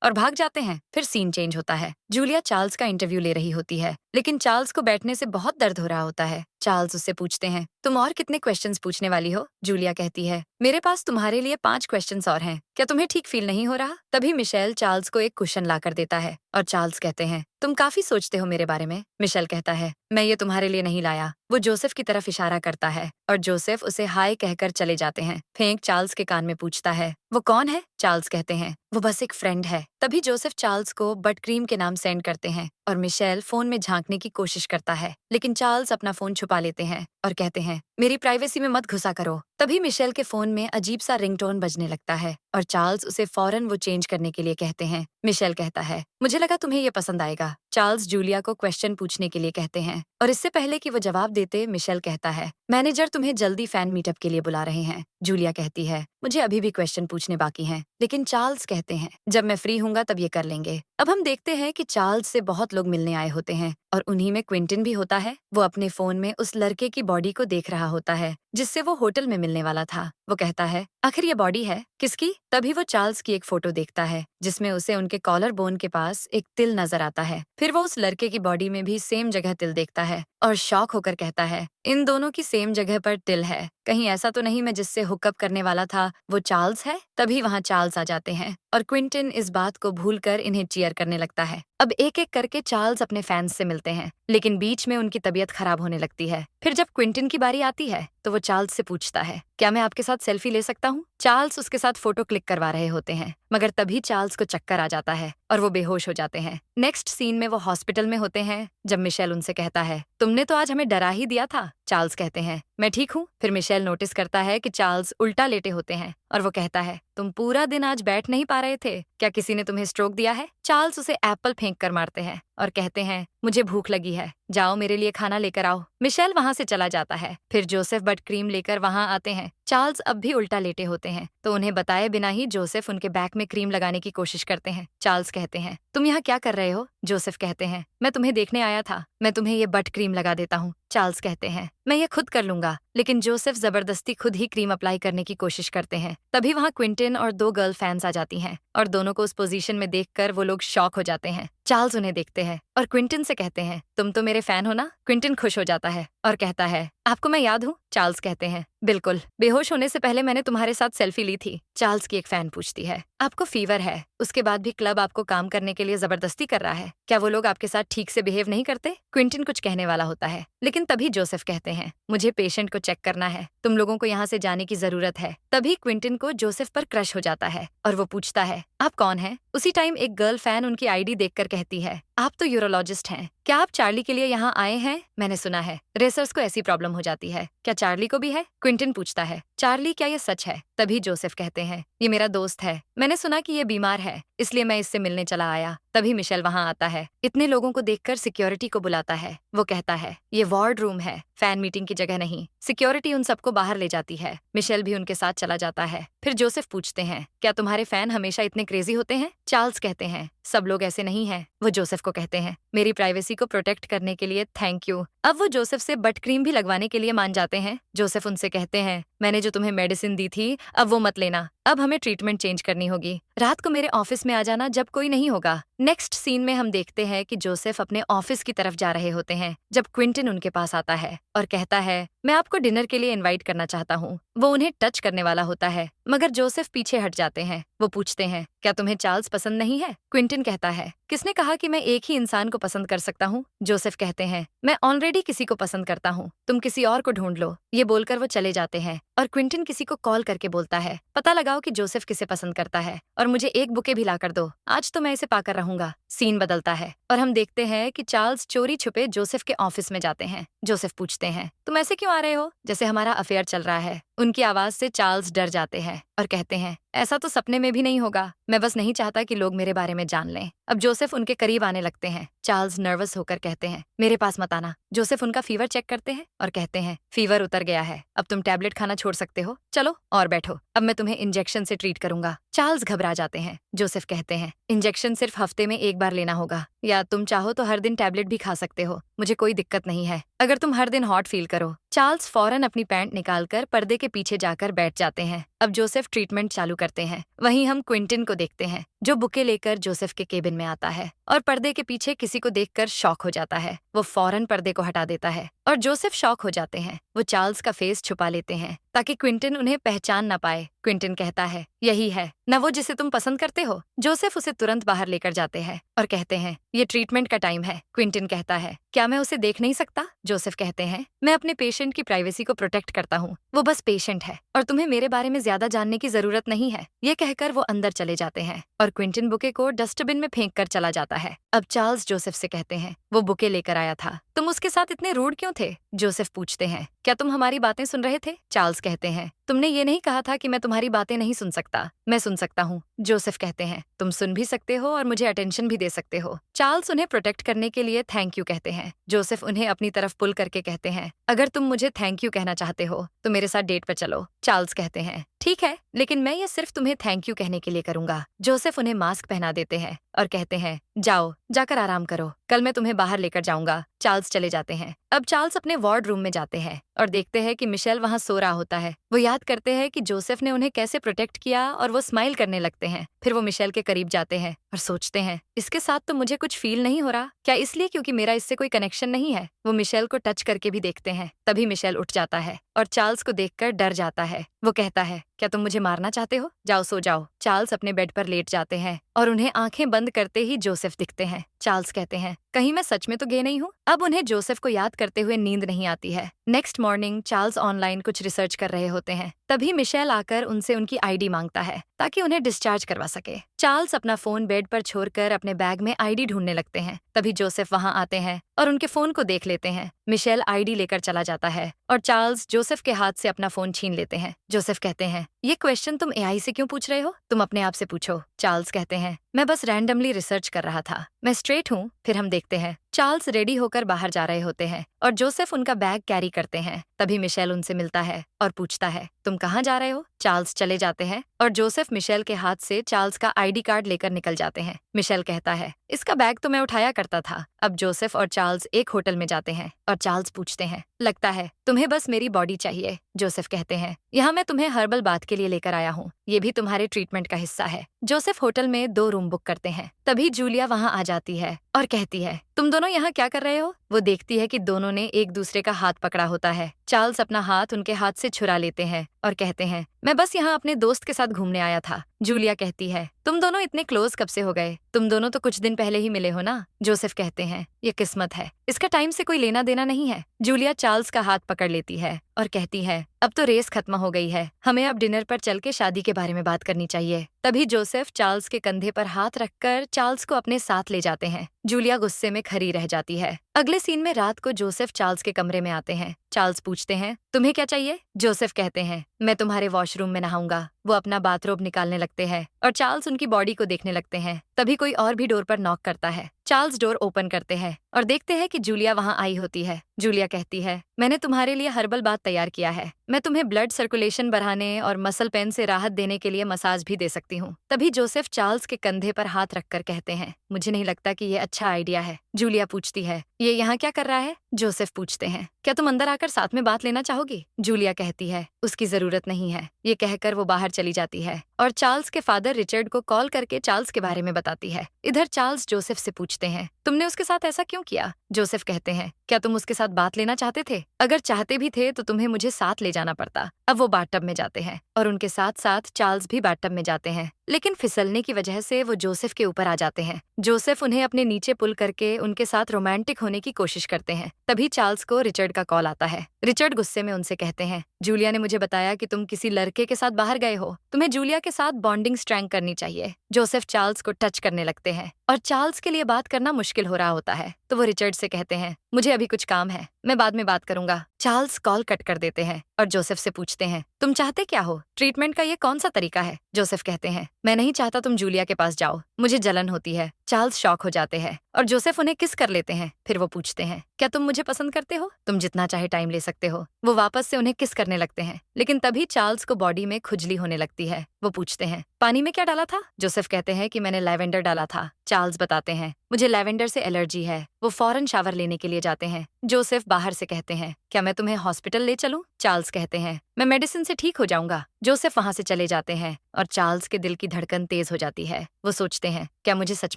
और भाग जाते हैं। फिर सीन चेंज होता है। जूलिया चार्ल्स का इंटरव्यू ले रही होती है, लेकिन चार्ल्स को बैठने से बहुत दर्द हो रहा होता है। चार्ल्स उससे पूछते हैं, तुम और कितने क्वेश्चंस पूछने वाली हो? जूलिया कहती है, मेरे पास तुम्हारे लिए 5 क्वेश्चंस और हैं, क्या तुम्हें ठीक फील नहीं हो रहा? तभी मिशेल चार्ल्स को एक कुशन ला कर देता है और चार्ल्स कहते हैं, तुम काफी सोचते हो मेरे बारे में। मिशेल कहता है, मैं ये तुम्हारे लिए नहीं लाया। वो जोसेफ की तरफ इशारा करता है और जोसेफ उसे हाय कहकर चले जाते हैं। फेंक चार्ल्स के कान में पूछता है, वो कौन है? चार्ल्स कहते हैं, वो बस एक फ्रेंड है। तभी जोसेफ चार्ल्स को बट क्रीम के नाम सेंड करते हैं और मिशेल फोन में झांकने की कोशिश करता है, लेकिन चार्ल्स अपना फोन छुपा लेते हैं और कहते हैं, मेरी प्राइवेसी में मत घुसा करो। तभी मिशेल के फोन में अजीब सा रिंगटोन बजने लगता है और चार्ल्स उसे फौरन वो चेंज करने के लिए कहते हैं। मिशेल कहता है, मुझे लगा तुम्हें ये पसंद आएगा। चार्ल्स जूलिया को क्वेश्चन पूछने के लिए कहते हैं और इससे पहले कि वो जवाब देते, मिशेल कहता है, मैनेजर तुम्हें जल्दी फैन मीटअप के लिए बुला रहे हैं। जूलिया कहती है, मुझे अभी भी क्वेश्चन पूछने बाकी हैं, लेकिन चार्ल्स कहते हैं, जब मैं फ्री हूंगा तब ये कर लेंगे। अब हम देखते हैं कि चार्ल्स से बहुत लोग मिलने आए होते हैं और उन्हीं में क्विंटन भी होता है। वो अपने फोन में उस लड़के की बॉडी को देख रहा होता है जिससे वो होटल में मिलने वाला था। वो कहता है, आखिर ये बॉडी है किसकी? तभी वो चार्ल्स की एक फोटो देखता है जिसमें उसे उनके कॉलर बोन के पास एक तिल नजर आता है। फिर वो उस लड़के की बॉडी में भी सेम जगह तिल देखता है और शॉक होकर कहता है, इन दोनों की सेम जगह पर तिल है, कहीं ऐसा तो नहीं मैं जिससे हुकअप करने वाला था वो चार्ल्स है? तभी वहाँ चार्ल्स आ जाते हैं और क्विंटन इस बात को भूलकर इन्हें चीयर करने लगता है। अब एक एक करके चार्ल्स अपने फैंस से मिलते हैं, लेकिन बीच में उनकी तबीयत खराब होने लगती है। फिर जब क्विंटन की बारी आती है तो वो चार्ल्स से पूछता है, क्या मैं आपके साथ सेल्फी ले सकता हूँ? चार्ल्स उसके साथ फोटो क्लिक करवा रहे होते हैं, मगर तभी चार्ल्स को चक्कर आ जाता है और वो बेहोश हो जाते हैं। नेक्स्ट सीन में वो हॉस्पिटल में होते हैं जब मिशेल उनसे कहता है, तुमने तो आज हमें डरा ही दिया था। चार्ल्स कहते हैं, मैं ठीक हूँ। फिर मिशेल नोटिस करता है कि चार्ल्स उल्टा लेटे होते हैं और वो कहता है, तुम पूरा दिन आज बैठ नहीं पा रहे थे, क्या किसी ने तुम्हें स्ट्रोक दिया है? चार्ल्स उसे एप्पल फेंक कर मारते हैं और कहते हैं, मुझे भूख लगी है, जाओ मेरे लिए खाना लेकर आओ। मिशेल वहाँ से चला जाता है। फिर जोसेफ बट क्रीम लेकर वहाँ आते हैं। चार्ल्स अब भी उल्टा लेटे होते हैं तो उन्हें बताए बिना ही जोसेफ उनके बैक में क्रीम लगाने की कोशिश करते हैं। चार्ल्स कहते हैं, तुम यहाँ क्या कर रहे हो? जोसेफ कहते हैं, मैं तुम्हें देखने आया था, मैं तुम्हें ये बट क्रीम लगा देता हूँ। चार्ल्स कहते हैं, मैं ये खुद कर लूंगा, लेकिन जोसेफ जबरदस्ती खुद ही क्रीम अप्लाई करने की कोशिश करते हैं। तभी वहाँ क्विंटन और 2 गर्ल फैंस आ जाती हैं और दोनों को उस पोजीशन में देखकर वो लोग शॉक हो जाते हैं। चार्ल्स उन्हें देखते हैं और क्विंटन से कहते हैं, तुम तो मेरे फैन हो ना? क्विंटन खुश हो जाता है और कहता है, आपको मैं याद हूँ? चार्ल्स कहते हैं, बिल्कुल, बेहोश होने से पहले मैंने तुम्हारे साथ सेल्फी ली थी। चार्ल्स की एक फैन पूछती है, आपको फीवर है, उसके बाद भी क्लब आपको काम करने के लिए जबरदस्ती कर रहा है, क्या वो लोग आपके साथ ठीक से बिहेव नहीं करते? क्विंटन कुछ कहने वाला होता है, लेकिन तभी जोसेफ कहते हैं, मुझे पेशेंट को चेक करना है, तुम लोगों को यहाँ से जाने की जरूरत है। तभी क्विंटन को जोसेफ पर क्रश हो जाता है और वो पूछता है, आप कौन हैं? उसी टाइम एक गर्ल फैन उनकी आईडी देखकर कहती है, आप तो यूरोलॉजिस्ट हैं, क्या आप चार्ली के लिए यहाँ आए हैं? मैंने सुना है रेसर्स को ऐसी प्रॉब्लम हो जाती है, क्या चार्ली को भी है? क्विंटन पूछता है, चार्ली क्या ये सच है? तभी जोसेफ कहते हैं, ये मेरा दोस्त है, मैंने सुना कि ये बीमार है, इसलिए मैं इससे मिलने चला आया। तभी मिशेल वहाँ आता है। इतने लोगों को देखकर सिक्योरिटी को बुलाता है। वो कहता है, ये वार्ड रूम है, फैन मीटिंग की जगह नहीं। सिक्योरिटी उन सबको बाहर ले जाती है। मिशेल भी उनके साथ चला जाता है। फिर जोसेफ पूछते हैं, क्या तुम्हारे फैन हमेशा इतने क्रेजी होते हैं? चार्ल्स कहते हैं, सब लोग ऐसे नहीं हैं। वो जोसेफ को कहते हैं, मेरी प्राइवेसी को प्रोटेक्ट करने के लिए थैंक यू। अब वो जोसेफ से बट क्रीम भी लगवाने के लिए मान जाते हैं। जोसेफ उनसे कहते हैं, मैंने जो तुम्हें मेडिसिन दी थी अब वो मत लेना, अब हमें ट्रीटमेंट चेंज करनी होगी। रात को मेरे ऑफिस में आ जाना जब कोई नहीं होगा। नेक्स्ट सीन में हम देखते हैं कि जोसेफ अपने ऑफिस की तरफ जा रहे होते हैं जब क्विंटन उनके पास आता है और कहता है, मैं आपको डिनर के लिए इनवाइट करना चाहता हूँ। वो उन्हें टच करने वाला होता है, मगर जोसेफ पीछे हट जाते हैं। वो पूछते हैं, क्या तुम्हें चार्ल्स पसंद नहीं है? क्विंटन कहता है, किसने कहा कि मैं एक ही इंसान को पसंद कर सकता हूँ? जोसेफ कहते हैं, मैं ऑलरेडी किसी को पसंद करता हूँ, तुम किसी और को ढूंढ लो। ये बोलकर वो चले जाते हैं और क्विंटन किसी को कॉल करके बोलता है, पता लगाओ कि जोसेफ किसे पसंद करता है और मुझे एक बुके भी ला कर दो, आज तो मैं इसे पाकर रहूंगा। सीन बदलता है और हम देखते हैं कि चार्ल्स चोरी छुपे जोसेफ के ऑफिस में जाते हैं। जोसेफ पूछते हैं, तुम ऐसे क्यों आ रहे हो? जैसे हमारा अफेयर चल रहा है। उनकी आवाज से चार्ल्स डर जाते हैं और कहते हैं, ऐसा तो सपने में भी नहीं होगा, मैं बस नहीं चाहता कि लोग मेरे बारे में जान लें। अब जोसेफ उनके करीब आने लगते हैं। चार्ल्स नर्वस होकर कहते हैं, मेरे पास मत आना। जोसेफ उनका फीवर चेक करते हैं और कहते हैं, फीवर उतर गया है, अब तुम टैबलेट खाना छोड़ सकते हो, चलो और बैठो, अब मैं तुम्हें इंजेक्शन से ट्रीट करूंगा। चार्ल्स घबरा जाते हैं। जोसेफ कहते हैं, इंजेक्शन सिर्फ हफ्ते में एक बार लेना होगा, या तुम चाहो तो हर दिन टैबलेट भी खा सकते हो, मुझे कोई दिक्कत नहीं है अगर तुम हर दिन हॉट फील करो। चार्ल्स फौरन अपनी पैंट निकालकर पर्दे के पीछे जाकर बैठ जाते हैं। अब जोसेफ ट्रीटमेंट चालू करते हैं। वहीं हम क्विंटिन को देखते हैं, जो बुके लेकर जोसेफ के केबिन में आता है और पर्दे के पीछे किसी को देखकर शॉक हो जाता है। वो फौरन पर्दे को हटा देता है और जोसेफ शॉक हो जाते हैं। वो चार्ल्स का फेस छुपा लेते हैं ताकि क्विंटिन उन्हें पहचान न पाए। क्विंटिन कहता है, यही है न वो जिसे तुम पसंद करते हो। जोसेफ उसे तुरंत बाहर लेकर जाते हैं और कहते हैं, ये ट्रीटमेंट का टाइम है। क्विंटिन कहता है, क्या मैं उसे देख नहीं सकता? जोसेफ कहते हैं, मैं अपने पेशेंट की प्राइवेसी को प्रोटेक्ट करता हूँ, वो बस पेशेंट है और तुम्हें मेरे बारे में ज्यादा जानने की जरूरत नहीं है। ये कहकर वो अंदर चले जाते हैं और क्विंटिन बुके को डस्टबिन में फेंक कर चला जाता है। अब चार्ल्स जोसेफ से कहते हैं, वो बुके लेकर आया था, तुम उसके साथ इतने रूड क्यों थे? जोसेफ पूछते हैं, क्या तुम हमारी बातें सुन रहे थे? चार्ल्स कहते हैं, तुमने ये नहीं कहा था कि मैं तुम्हारी बातें नहीं सुन सकता। मैं सुन सकता हूँ। जोसेफ कहते हैं, तुम सुन भी सकते हो और मुझे अटेंशन भी दे सकते हो। चार्ल्स उन्हें प्रोटेक्ट करने के लिए थैंक यू कहते हैं। जोसेफ उन्हें अपनी तरफ पुल करके कहते हैं, अगर तुम मुझे थैंक यू कहना चाहते हो तो मेरे साथ डेट पर चलो। चार्ल्स कहते हैं, ठीक है, लेकिन मैं ये सिर्फ तुम्हें थैंक यू कहने के लिए करूंगा। जोसेफ उन्हें मास्क पहना देते हैं और कहते हैं, जाओ जाकर आराम करो, कल मैं तुम्हें बाहर लेकर जाऊंगा। चार्ल्स चले जाते हैं। अब चार्ल्स अपने वार्ड रूम में जाते हैं और देखते हैं कि मिशेल वहां सो रहा होता है। वो याद करते हैं कि जोसेफ ने उन्हें कैसे प्रोटेक्ट किया और वो स्माइल करने लगते हैं। फिर वो मिशेल के करीब जाते हैं और सोचते हैं, इसके साथ तो मुझे कुछ फील नहीं हो रहा, क्या इसलिए क्योंकि मेरा इससे कोई कनेक्शन नहीं है? वो मिशेल को टच करके भी देखते हैं। तभी मिशेल उठ जाता है और चार्ल्स को देखकर डर जाता है। वो कहता है, क्या तुम मुझे मारना चाहते हो? जाओ सो जाओ। चार्ल्स अपने बेड पर लेट जाते हैं और उन्हें आंखें बंद करते ही जोसेफ दिखते हैं। चार्ल्स कहते हैं, कहीं मैं सच में तो गे नहीं हूँ? अब उन्हें जोसेफ को याद करते हुए नींद नहीं आती है। नेक्स्ट मॉर्निंग चार्ल्स ऑनलाइन कुछ रिसर्च कर रहे होते हैं। तभी मिशेल आकर उनसे उनकी आईडी मांगता है ताकि उन्हें डिस्चार्ज करवा सके। चार्ल्स अपना फोन बेड पर छोड़कर अपने बैग में आईडी ढूंढने लगते हैं। तभी जोसेफ वहां आते हैं और उनके फोन को देख लेते हैं। मिशेल आईडी लेकर चला जाता है और चार्ल्स जोसेफ के हाथ से अपना फोन छीन लेते हैं। जोसेफ कहते हैं, ये क्वेश्चन तुम एआई से क्यों पूछ रहे हो? तुम अपने आप से पूछो। चार्ल्स कहते हैं, मैं बस रैंडमली रिसर्च कर रहा था, मैं स्ट्रेट हूँ। फिर हम देखते हैं चार्ल्स रेडी होकर बाहर जा रहे होते हैं और जोसेफ उनका बैग कैरी करते हैं। तभी मिशेल उनसे मिलता है और पूछता है, तुम कहाँ जा रहे हो? चार्ल्स चले जाते हैं और जोसेफ मिशेल के हाथ से चार्ल्स का आईडी कार्ड लेकर निकल जाते हैं। मिशेल कहता है, इसका बैग तो मैं उठाया करता था। अब जोसेफ और चार्ल्स एक होटल में जाते हैं और चार्ल्स पूछते हैं, लगता है तुम्हें बस मेरी बॉडी चाहिए। जोसेफ कहते हैं, यहाँ मैं तुम्हें हर्बल बाथ के लिए लेकर आया हूँ, ये भी तुम्हारे ट्रीटमेंट का हिस्सा है। जोसेफ होटल में 2 रूम बुक करते हैं। तभी जूलिया वहाँ आ जाती है और कहती है, तुम दोनों यहाँ क्या कर रहे हो? वो देखती है कि दोनों ने एक दूसरे का हाथ पकड़ा होता है। चार्ल्स अपना हाथ उनके हाथ से छुड़ा लेते हैं और कहते हैं, मैं बस यहाँ अपने दोस्त के साथ घूमने आया था। जूलिया कहती है, तुम दोनों इतने क्लोज कब से हो गए? तुम दोनों तो कुछ दिन पहले ही मिले हो ना? जोसेफ कहते हैं, ये किस्मत है, इसका टाइम से कोई लेना देना नहीं है। जूलिया चार्ल्स का हाथ पकड़ लेती है और कहती है, अब तो रेस खत्म हो गई है, हमें अब डिनर पर चल के शादी के बारे में बात करनी चाहिए। तभी जोसेफ चार्ल्स के कंधे पर हाथ रखकर चार्ल्स को अपने साथ ले जाते हैं। जूलिया गुस्से में खड़ी रह जाती है। अगले सीन में रात को जोसेफ चार्ल्स के कमरे में आते हैं। चार्ल्स पूछते हैं, तुम्हें क्या चाहिए? जोसेफ कहते हैं, मैं तुम्हारे वॉशरूम में नहाऊंगा। वो अपना बाथरोब निकालने लगते हैं और चार्ल्स उनकी बॉडी को देखने लगते हैं। तभी कोई और भी डोर पर नॉक करता है। चार्ल्स डोर ओपन करते हैं और देखते हैं कि जूलिया वहां आई होती है। जूलिया कहती है, मैंने तुम्हारे लिए हर्बल बाथ तैयार किया है, मैं तुम्हें ब्लड सर्कुलेशन बढ़ाने और मसल पेन से राहत देने के लिए मसाज भी दे सकती हूँ। तभी जोसेफ चार्ल्स के कंधे पर हाथ रखकर कहते हैं, मुझे नहीं लगता कि ये अच्छा आइडिया है। जूलिया पूछती है, ये यहाँ क्या कर रहा है? जोसेफ पूछते हैं, क्या तुम अंदर आकर साथ में बात लेना चाहोगी? जूलिया कहती है, उसकी जरूरत नहीं है। ये कहकर वो बाहर चली जाती है और चार्ल्स के फादर रिचर्ड को कॉल करके चार्ल्स के बारे में बताती है। इधर चार्ल्स जोसेफ से पूछते हैं, तुमने उसके साथ ऐसा क्यों किया? जोसेफ कहते हैं, क्या तुम उसके साथ बात लेना चाहते थे? अगर चाहते भी थे तो तुम्हें मुझे साथ ले जाना पड़ता। अब वो बाथटब में जाते हैं और उनके साथ साथ चार्ल्स भी बाथटब में जाते हैं, लेकिन फिसलने की वजह से वो जोसेफ के ऊपर आ जाते हैं। जोसेफ उन्हें अपने नीचे पुल करके उनके साथ रोमांटिक होने की कोशिश करते हैं। तभी चार्ल्स को रिचर्ड का कॉल आता है। रिचर्ड गुस्से में उनसे कहते हैं, जूलिया ने मुझे बताया कि तुम किसी लड़के के साथ बाहर गए हो, तुम्हें जूलिया के साथ बॉन्डिंग स्ट्रैंग करनी चाहिए। जोसेफ चार्ल्स को टच करने लगते हैं और चार्ल्स के लिए बात करना मुश्किल हो रहा होता है, तो वो रिचर्ड से कहते हैं, मुझे अभी कुछ काम है, मैं बाद में बात करूंगा। चार्ल्स कॉल कट कर देते हैं और जोसेफ से पूछते हैं, तुम चाहते क्या हो? ट्रीटमेंट का ये कौन सा तरीका है? जोसेफ कहते हैं, मैं नहीं चाहता तुम जूलिया के पास जाओ, मुझे जलन होती है। चार्ल्स शॉक हो जाते हैं और जोसेफ उन्हें किस कर लेते हैं। फिर वो पूछते हैं, क्या तुम मुझे पसंद करते हो? तुम जितना चाहे टाइम ले सकते हो। वो वापस से उन्हें किस करने लगते हैं, लेकिन तभी चार्ल्स को बॉडी में खुजली होने लगती है। वो पूछते हैं, पानी में क्या डाला था? जोसेफ कहते हैं कि मैंने लैवेंडर डाला था। चार्ल्स बताते हैं, मुझे लैवेंडर से एलर्जी है। वो फौरन शावर लेने के लिए जाते हैं। जोसेफ बाहर से कहते हैं, क्या मैं तुम्हें हॉस्पिटल ले चलूं? चार्ल्स कहते हैं, मैं मेडिसिन से ठीक हो जाऊंगा। जोसेफ वहां से चले जाते हैं और चार्ल्स के दिल की धड़कन तेज हो जाती है। वो सोचते हैं, क्या मुझे सच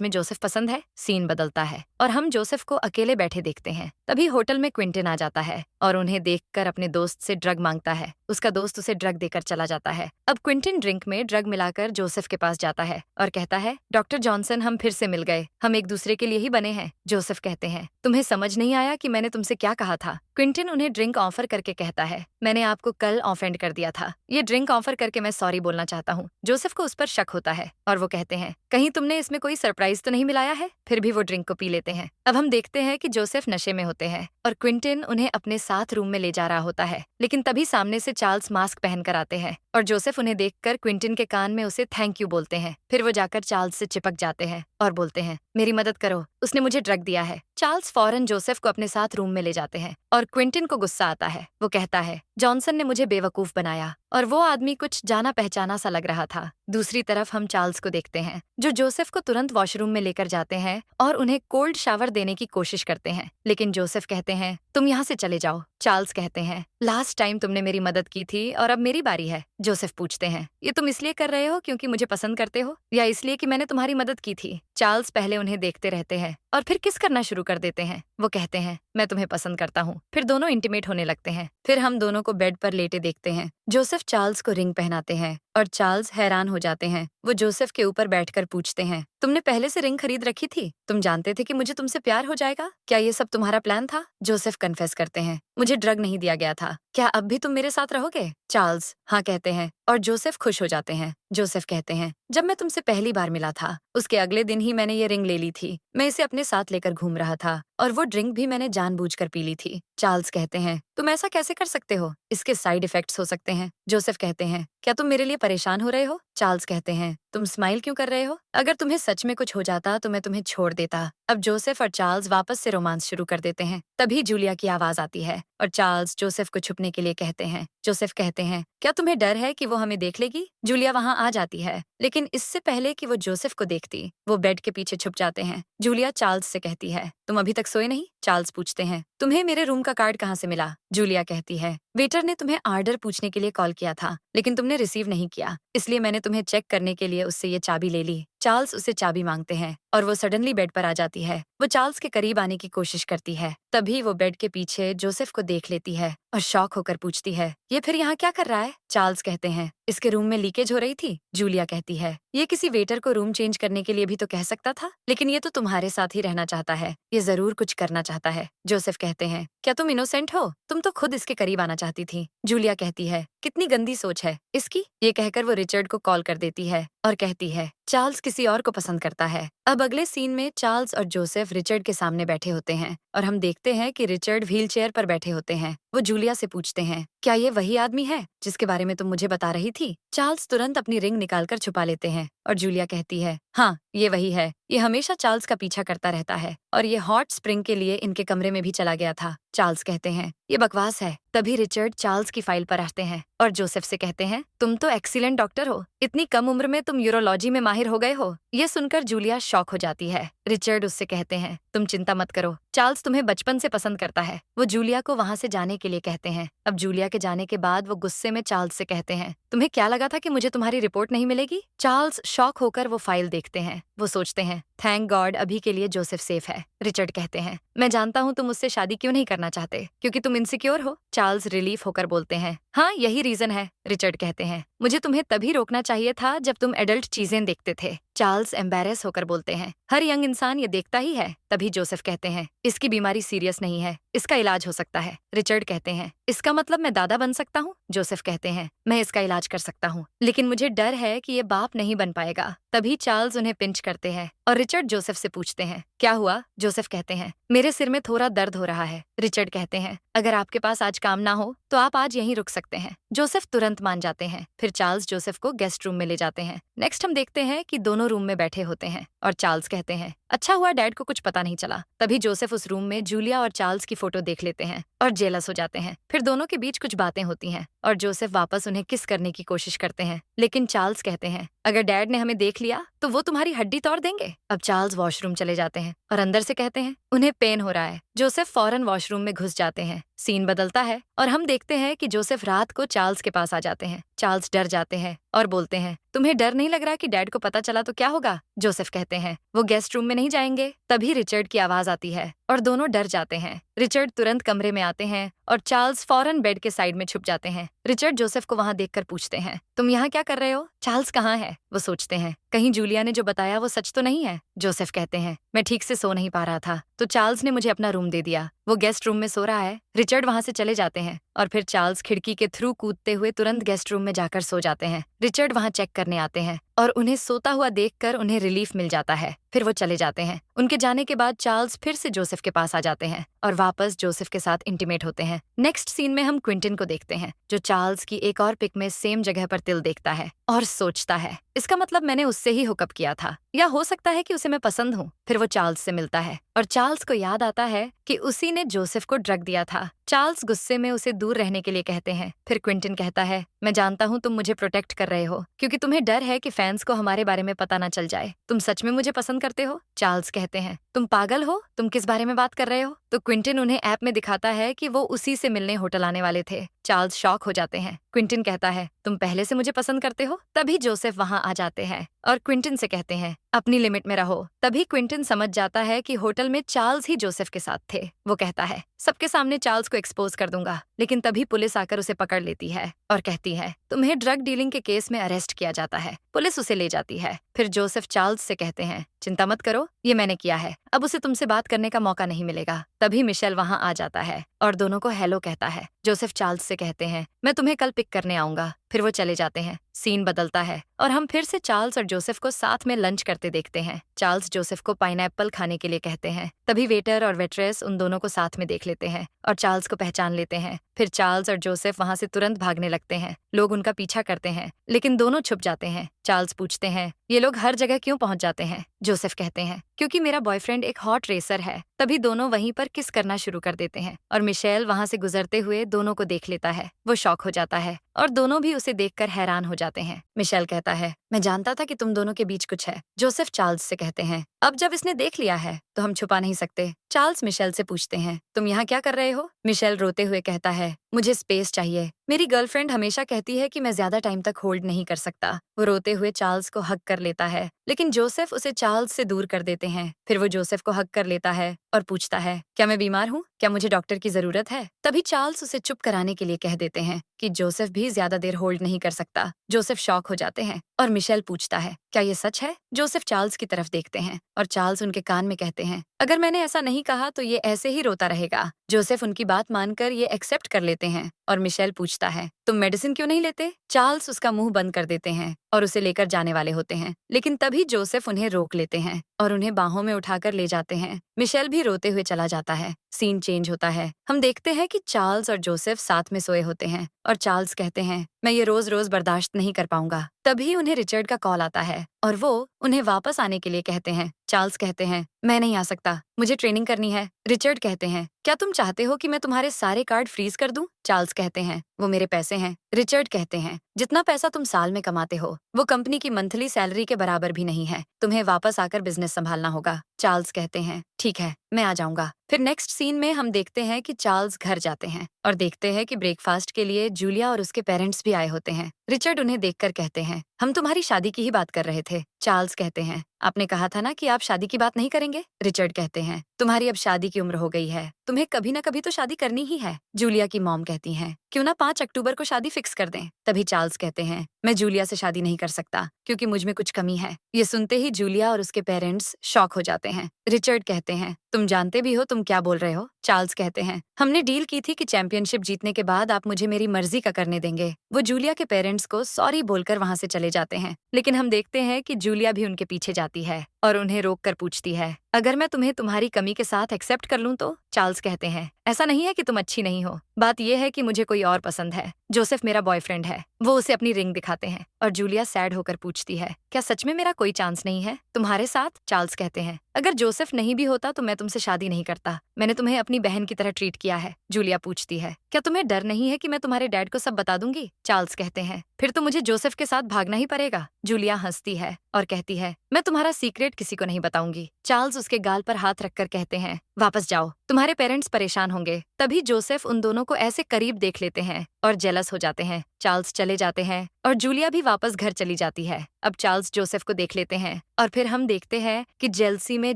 में जोसेफ पसंद है? सीन बदलता है और हम जोसेफ को अकेले बैठे देखते हैं। तभी होटल में क्विंटिन आ जाता है और उन्हें देखकर अपने दोस्त से ड्रग मांगता है। उसका दोस्त उसे ड्रग देकर चला जाता है। अब क्विंटिन ड्रिंक में ड्रग मिलाकर जोसेफ के पास जाता है और कहता है, डॉक्टर जॉनसन, हम फिर से मिल गए। हम एक दूसरे के लिए ही बने हैं। जोसेफ कहते हैं, तुम्हें समझ नहीं आया कि मैंने तुमसे क्या कहा था? क्विंटिन उन्हें ड्रिंक ऑफर करके कहता है, मैंने आपको कल ऑफेंड कर दिया था। ये ड्रिंक ऑफर करके मैं सॉरी बोलना चाहता हूँ। जोसेफ को उस पर शक होता है और वो कहते हैं, कहीं तुमने इसमें कोई सरप्राइज तो नहीं मिलाया है? फिर भी वो ड्रिंक को पी लेते हैं। अब हम देखते हैं कि जोसेफ नशे में होते हैं और क्विंटिन उन्हें अपने साथ रूम में ले जा रहा होता है। लेकिन तभी सामने से चार्ल्स मास्क पहनकर आते हैं और जोसेफ उन्हें देखकर क्विंटिन के कान में उसे थैंक यू बोलते हैं। फिर वो जाकर चार्ल्स से चिपक जाते हैं और बोलते हैं, मेरी मदद करो, उसने मुझे ड्रग दिया है। चार्ल्स फौरन जोसेफ को अपने साथ रूम में ले जाते हैं और क्विंटिन को गुस्सा आता है। वो कहता है, जॉनसन ने मुझे बेवकूफ बनाया और वो आदमी कुछ जाना पहचाना सा लग रहा था। दूसरी तरफ हम चार्ल्स को देखते हैं जो जोसेफ को तुरंत वॉशरूम में लेकर जाते हैं और उन्हें कोल्ड शावर देने की कोशिश करते हैं। लेकिन जोसेफ कहते हैं, तुम यहाँ से चले जाओ। चार्ल्स कहते हैं, लास्ट टाइम तुमने मेरी मदद की थी और अब मेरी बारी है। जोसेफ पूछते हैं, ये तुम इसलिए कर रहे हो क्योंकि मुझे पसंद करते हो या इसलिए कि मैंने तुम्हारी मदद की थी? चार्ल्स पहले उन्हें देखते रहते हैं और फिर किस करना शुरू कर देते हैं। वो कहते हैं, मैं तुम्हें पसंद करता हूँ। फिर दोनों इंटीमेट होने लगते हैं। फिर हम दोनों को बेड पर लेटे देखते हैं। जोसेफ चार्ल्स को रिंग पहनाते हैं और चार्ल्स हैरान हो जाते हैं। वो जोसेफ के ऊपर बैठकर पूछते हैं, तुमने पहले से रिंग खरीद रखी थी? तुम जानते थे कि मुझे तुमसे प्यार हो जाएगा? क्या ये सब तुम्हारा प्लान था? जोसेफ कन्फेस करते हैं, मुझे ड्रग नहीं दिया गया था। क्या अब भी तुम मेरे साथ रहोगे? चार्ल्स हाँ कहते हैं और जोसेफ खुश हो जाते हैं। जोसेफ कहते हैं, जब मैं तुमसे पहली बार मिला था उसके अगले दिन ही मैंने ये रिंग ले ली थी। मैं इसे अपने साथ लेकर घूम रहा था और वो ड्रिंक भी मैंने जानबूझकर पी ली थी। चार्ल्स कहते हैं, तुम ऐसा कैसे कर सकते हो? इसके साइड इफेक्ट्स हो सकते हैं। जोसेफ कहते हैं, क्या तुम मेरे लिए परेशान हो रहे हो? चार्ल्स कहते हैं, तुम स्माइल क्यों कर रहे हो? अगर तुम्हें सच में कुछ हो जाता तो मैं तुम्हें छोड़ देता। अब जोसेफ और चार्ल्स वापस से रोमांस शुरू कर देते हैं। तभी जूलिया की आवाज आती है और चार्ल्स जोसेफ को छुपने के लिए कहते हैं। जोसेफ कहते हैं, क्या तुम्हें डर है कि वो हमें देख लेगी? जूलिया वहां आ जाती है, लेकिन इससे पहले कि वो जोसेफ को देखती, वो बेड के पीछे छुप जाते हैं। जूलिया चार्ल्स से कहती है, तुम अभी तक सोए नहीं? चार्ल्स पूछते हैं, तुम्हें मेरे रूम का कार्ड कहाँ से मिला? जूलिया कहती है, वेटर ने तुम्हें ऑर्डर पूछने के लिए कॉल किया था, लेकिन तुमने रिसीव नहीं किया, इसलिए मैंने तुम्हें चेक करने के लिए उससे ये चाबी ले ली। चार्ल्स उसे चाबी मांगते हैं और वो सडनली बेड पर आ जाती है। वो चार्ल्स के करीब आने की कोशिश करती है। तभी वो बेड के पीछे जोसेफ को देख लेती है और शॉक होकर पूछती है, ये फिर यहाँ क्या कर रहा है? चार्ल्स कहते हैं, इसके रूम में लीकेज हो रही थी। जूलिया कहती है, ये किसी वेटर को रूम चेंज करने के लिए भी तो कह सकता था, लेकिन ये तो तुम्हारे साथ ही रहना चाहता है, ये जरूर कुछ करना चाहता है। जोसेफ कहते हैं, क्या तुम इनोसेंट हो? तुम तो खुद इसके करीब आना चाहती थी। जूलिया कहती है, कितनी गंदी सोच है इसकी। ये कहकर वो रिचर्ड को कॉल कर देती है और कहती है, चार्ल्स किसी और को पसंद करता है। अब अगले सीन में चार्ल्स और जोसेफ रिचर्ड के सामने बैठे होते हैं और हम देखते हैं कि रिचर्ड व्हील चेयर पर बैठे होते हैं। वो जूलिया से पूछते हैं, क्या ये वही आदमी है जिसके बारे में तुम मुझे बता रही थी? चार्ल्स तुरंत अपनी रिंग निकालकर छुपा लेते हैं और जूलिया कहती है, हाँ ये वही है। ये हमेशा चार्ल्स का पीछा करता रहता है और ये हॉट स्प्रिंग के लिए इनके कमरे में भी चला गया था। चार्ल्स कहते हैं, ये बकवास है। तभी रिचर्ड चार्ल्स की फाइल पर आते हैं और जोसेफ से कहते हैं, तुम तो एक्सीलेंट डॉक्टर हो, इतनी कम उम्र में तुम यूरोलॉजी में माहिर हो गए हो। ये सुनकर जूलिया शॉक हो जाती है। रिचर्ड उससे कहते हैं, तुम चिंता मत करो, चार्ल्स तुम्हें बचपन से पसंद करता है। वो जूलिया को वहां से जाने के लिए कहते हैं। अब जूलिया के जाने के बाद वो गुस्से में चार्ल्स से कहते हैं, तुम्हें क्या लगा था कि मुझे तुम्हारी रिपोर्ट नहीं मिलेगी? चार्ल्स शॉक होकर वो फाइल देखते हैं। वो सोचते हैं, थैंक गॉड अभी के लिए जोसेफ सेफ है। रिचर्ड कहते हैं, मैं जानता हूँ तुम मुझसे शादी क्यों नहीं करना चाहते, क्योंकि तुम इनसिक्योर हो। चार्ल्स रिलीफ होकर बोलते हैं, हाँ यही रीजन है। रिचर्ड कहते हैं, मुझे तुम्हें तभी रोकना चाहिए था जब तुम एडल्ट चीजें देखते थे। चार्ल्स एम्बैरेस होकर बोलते हैं, हर यंग इंसान ये देखता ही है। तभी जोसेफ कहते हैं, इसकी बीमारी सीरियस नहीं है, इसका इलाज हो सकता है। रिचर्ड कहते हैं, इसका मतलब मैं दादा बन सकता हूँ? जोसेफ कहते हैं, मैं इसका इलाज कर सकता हूँ, लेकिन मुझे डर है कि ये बाप नहीं बन पाएगा। तभी चार्ल्स उन्हें पिंच करते हैं और रिचर्ड जोसेफ से पूछते हैं, क्या हुआ? जोसेफ कहते हैं, मेरे सिर में थोड़ा दर्द हो रहा है। रिचर्ड कहते हैं, अगर आपके पास आज काम ना हो तो आप आज यहीं रुक सकते हैं। जोसेफ तुरंत मान जाते हैं। फिर चार्ल्स जोसेफ को गेस्ट रूम में ले जाते हैं। नेक्स्ट हम देखते हैं कि दोनों रूम में बैठे होते हैं और चार्ल्स कहते हैं, अच्छा हुआ डैड को कुछ पता नहीं चला। तभी जोसेफ उस रूम में जूलिया और चार्ल्स की फोटो देख लेते हैं और जेलस हो जाते हैं। फिर दोनों के बीच कुछ बातें होती हैं और जोसेफ वापस उन्हें किस करने की कोशिश करते हैं, लेकिन चार्ल्स कहते हैं, अगर डैड ने हमें देख लिया तो वो तुम्हारी हड्डी तोड़ देंगे। अब चार्ल्स वॉशरूम चले जाते हैं और अंदर से कहते हैं, उन्हें पेन हो रहा है। जोसेफ फौरन वॉशरूम में घुस जाते हैं। सीन बदलता है और हम देखते हैं कि जोसेफ रात को चार्ल्स के पास आ जाते हैं। चार्ल्स डर जाते हैं और बोलते हैं, तुम्हें डर नहीं लग रहा कि डैड को पता चला तो क्या होगा? जोसेफ कहते हैं, वो गेस्ट रूम में नहीं जाएंगे। तभी रिचर्ड की आवाज आती है और दोनों डर जाते हैं। रिचर्ड तुरंत कमरे में आते हैं और चार्ल्स फौरन बेड के साइड में छुप जाते हैं। रिचर्ड जोसेफ को वहां देखकर पूछते हैं, तुम यहाँ क्या कर रहे हो? चार्ल्स कहाँ है? वो सोचते हैं, कहीं जूलिया ने जो बताया वो सच तो नहीं है। जोसेफ कहते हैं, मैं ठीक से सो नहीं पा रहा था तो चार्ल्स ने मुझे अपना रूम दे दिया। वो गेस्ट रूम में सो रहा है। रिचर्ड वहां से चले जाते हैं और फिर चार्ल्स खिड़की के थ्रू कूदते हुए तुरंत गेस्ट रूम में जाकर सो जाते हैं। रिचर्ड वहां चेक करने आते हैं और उन्हें सोता हुआ देखकर उन्हें रिलीफ मिल जाता है। फिर वो चले जाते हैं। उनके जाने के बाद चार्ल्स फिर से जोसेफ के पास आ जाते हैं और वापस जोसेफ के साथ इंटीमेट होते हैं। नेक्स्ट सीन में हम क्विंटन को देखते हैं, जो चार्ल्स की एक और पिक में सेम जगह पर तिल देखता है और सोचता है, इसका मतलब मैंने उससे ही हुकअप किया था, या हो सकता है कि उसे मैं पसंद हूँ। फिर वो चार्ल्स से मिलता है और चार्ल्स को याद आता है कि उसी ने जोसेफ को ड्रग दिया था। चार्ल्स गुस्से में उसे दूर रहने के लिए कहते हैं। फिर क्विंटन कहता है, मैं जानता हूँ तुम मुझे प्रोटेक्ट कर रहे हो क्योंकि तुम्हें डर है कि फैंस को हमारे बारे में पता ना चल जाए। तुम सच में मुझे पसंद करते हो? चार्ल्स कहते हैं, तुम पागल हो, तुम किस बारे में बात कर रहे हो? तो क्विंटन उन्हें ऐप में दिखाता है कि वो उसी से मिलने होटल आने वाले थे। चार्ल्स शॉक हो जाते हैं। क्विंटन कहता है, तुम पहले से मुझे पसंद करते हो? तभी जोसेफ वहां आ जाते हैं और क्विंटन से कहते हैं, अपनी लिमिट में रहो। तभी क्विंटन समझ जाता है कि होटल में चार्ल्स ही जोसेफ के साथ थे। वो कहता है, सबके सामने चार्ल्स को एक्सपोज कर दूंगा। लेकिन तभी पुलिस आकर उसे पकड़ लेती है और कहती है, तुम्हें ड्रग डीलिंग के केस में अरेस्ट किया जाता है। पुलिस उसे ले जाती है। फिर जोसेफ चार्ल्स से कहते हैं, चिंता मत करो, ये मैंने किया है, अब उसे तुमसे बात करने का मौका नहीं मिलेगा। तभी मिशेल वहां आ जाता है और दोनों को हेलो कहता है। जोसेफ चार्ल्स से कहते हैं, मैं तुम्हें कल पिक करने आऊंगा। फिर वो चले जाते हैं। सीन बदलता है और हम फिर से चार्ल्स और जोसेफ को साथ में लंच करते देखते हैं। चार्ल्स जोसेफ को पाइनएप्पल खाने के लिए कहते हैं। तभी वेटर और वेट्रेस उन दोनों को साथ में देख लेते हैं और चार्ल्स को पहचान लेते हैं। फिर चार्ल्स और जोसेफ वहां से तुरंत भागने लगते हैं। लोग उनका पीछा करते हैं लेकिन दोनों छुप जाते हैं। चार्ल्स पूछते हैं, ये लोग हर जगह क्यों पहुंच जाते हैं? जोसेफ कहते हैं, क्योंकि मेरा बॉयफ्रेंड एक हॉट रेसर है। तभी दोनों वहीं पर किस करना शुरू कर देते हैं और मिशेल वहां से गुजरते हुए दोनों को देख लेता है। वो शॉक हो जाता है और दोनों भी उसे देखकर हैरान हो जाते हैं। मिशेल कहता है, मैं जानता था कि तुम दोनों के बीच कुछ है। जोसेफ चार्ल्स से कहते हैं, अब जब इसने देख लिया है तो हम छुपा नहीं सकते। चार्ल्स मिशेल से पूछते हैं, तुम यहाँ क्या कर रहे हो? मिशेल रोते हुए कहता है, मुझे स्पेस चाहिए। मेरी गर्लफ्रेंड हमेशा कहती है कि मैं ज्यादा टाइम तक होल्ड नहीं कर सकता। वो रोते हुए चार्ल्स को हग कर लेता है लेकिन जोसेफ उसे चार्ल्स से दूर कर देते हैं। फिर वो जोसेफ को हग कर लेता है और पूछता है, क्या मैं बीमार हूँ? क्या मुझे डॉक्टर की जरूरत है? तभी चार्ल्स उसे चुप कराने के लिए कह देते हैं कि जोसेफ भी ज्यादा देर होल्ड नहीं कर सकता। जोसेफ शॉक हो जाते हैं और मिशेल पूछता है, क्या ये सच है? जोसेफ चार्ल्स की तरफ देखते हैं और चार्ल्स उनके कान में कहते हैं, अगर मैंने ऐसा नहीं कहा तो ये ऐसे ही रोता रहेगा। जोसेफ उनकी बात मानकर ये एक्सेप्ट कर लेते हैं और मिशेल पूछता है, तुम मेडिसिन क्यों नहीं लेते? चार्ल्स उसका मुंह बंद कर देते हैं और उसे लेकर जाने वाले होते हैं लेकिन तभी जोसेफ उन्हें रोक लेते हैं और उन्हें बाहों में उठाकर ले जाते हैं। मिशेल भी रोते हुए चला जाता है। सीन चेंज होता है। हम देखते हैं कि चार्ल्स और जोसेफ साथ में सोए होते हैं और चार्ल्स कहते हैं, मैं ये रोज रोज बर्दाश्त नहीं कर पाऊंगा। तभी उन्हें रिचर्ड का कॉल आता है और वो उन्हें वापस आने के लिए कहते हैं। चार्ल्स कहते हैं, मैं नहीं आ सकता, मुझे ट्रेनिंग करनी है। रिचर्ड कहते हैं, क्या तुम चाहते हो कि मैं तुम्हारे सारे कार्ड फ्रीज कर दूं? चार्ल्स कहते हैं, वो मेरे पैसे हैं। रिचर्ड कहते हैं, जितना पैसा तुम साल में कमाते हो वो कंपनी की मंथली सैलरी के बराबर भी नहीं है। तुम्हें वापस आकर बिजनेस संभालना होगा। चार्ल्स कहते हैं, ठीक है, मैं आ जाऊंगा। फिर नेक्स्ट सीन में हम देखते हैं कि चार्ल्स घर जाते हैं और देखते हैं कि ब्रेकफास्ट के लिए जूलिया और उसके पेरेंट्स भी आए होते हैं। रिचर्ड उन्हें देखकर कहते हैं, हम तुम्हारी शादी की ही बात कर रहे थे। चार्ल्स कहते हैं, आपने कहा था ना कि आप शादी की बात नहीं करेंगे? रिचर्ड कहते हैं, तुम्हारी अब शादी की उम्र हो गई है, तुम्हें कभी ना कभी तो शादी करनी ही है। जूलिया की मॉम कहती हैं, क्यों ना 5 अक्टूबर को शादी फिक्स कर दें। तभी चार्ल्स कहते हैं, मैं जूलिया से शादी नहीं कर सकता क्योंकि मुझ में कुछ कमी है। ये सुनते ही जूलिया और उसके पेरेंट्स शॉक हो जाते हैं। रिचर्ड कहते हैं, तुम जानते भी हो तुम क्या बोल रहे हो। चार्ल्स कहते हैं, हमने डील की थी कि चैंपियनशिप जीतने के बाद आप मुझे मेरी मर्जी का करने देंगे। वो जूलिया के पेरेंट्स को सॉरी बोलकर वहां से चले जाते हैं, लेकिन हम देखते हैं कि जूलिया भी उनके पीछे जाती है और उन्हें रोक कर पूछती है, अगर मैं तुम्हें तुम्हारी कमी के साथ एक्सेप्ट कर लूं तो। चार्ल्स कहते हैं, ऐसा नहीं है कि तुम अच्छी नहीं हो, बात यह है कि मुझे कोई और पसंद है। जोसेफ मेरा बॉयफ्रेंड है। वो उसे अपनी रिंग दिखाते हैं और जूलिया सैड होकर पूछती है, क्या सच में मेरा कोई चांस नहीं है तुम्हारे साथ। चार्ल्स कहते हैं, अगर जोसेफ नहीं भी होता तो मैं तुमसे शादी नहीं करता। मैंने तुम्हें अपनी बहन की तरह ट्रीट किया है। जूलिया पूछती है, क्या तुम्हें डर नहीं है कि मैं तुम्हारे डैड को सब बता दूंगी। चार्ल्स कहते हैं, फिर तो मुझे जोसेफ के साथ भागना ही पड़ेगा। जूलिया हंसती है और कहती है, मैं तुम्हारा सीक्रेट किसी को नहीं बताऊंगी। चार्ल्स उसके गाल पर हाथ रखकर कहते हैं, वापस जाओ, तुम्हारे पेरेंट्स परेशान होंगे। तभी जोसेफ उन दोनों को ऐसे करीब देख लेते हैं और जेलस हो जाते हैं। चार्ल्स चले जाते हैं और जूलिया भी वापस घर चली जाती है। अब चार्ल्स जोसेफ को देख लेते हैं और फिर हम देखते हैं कि जेलसी में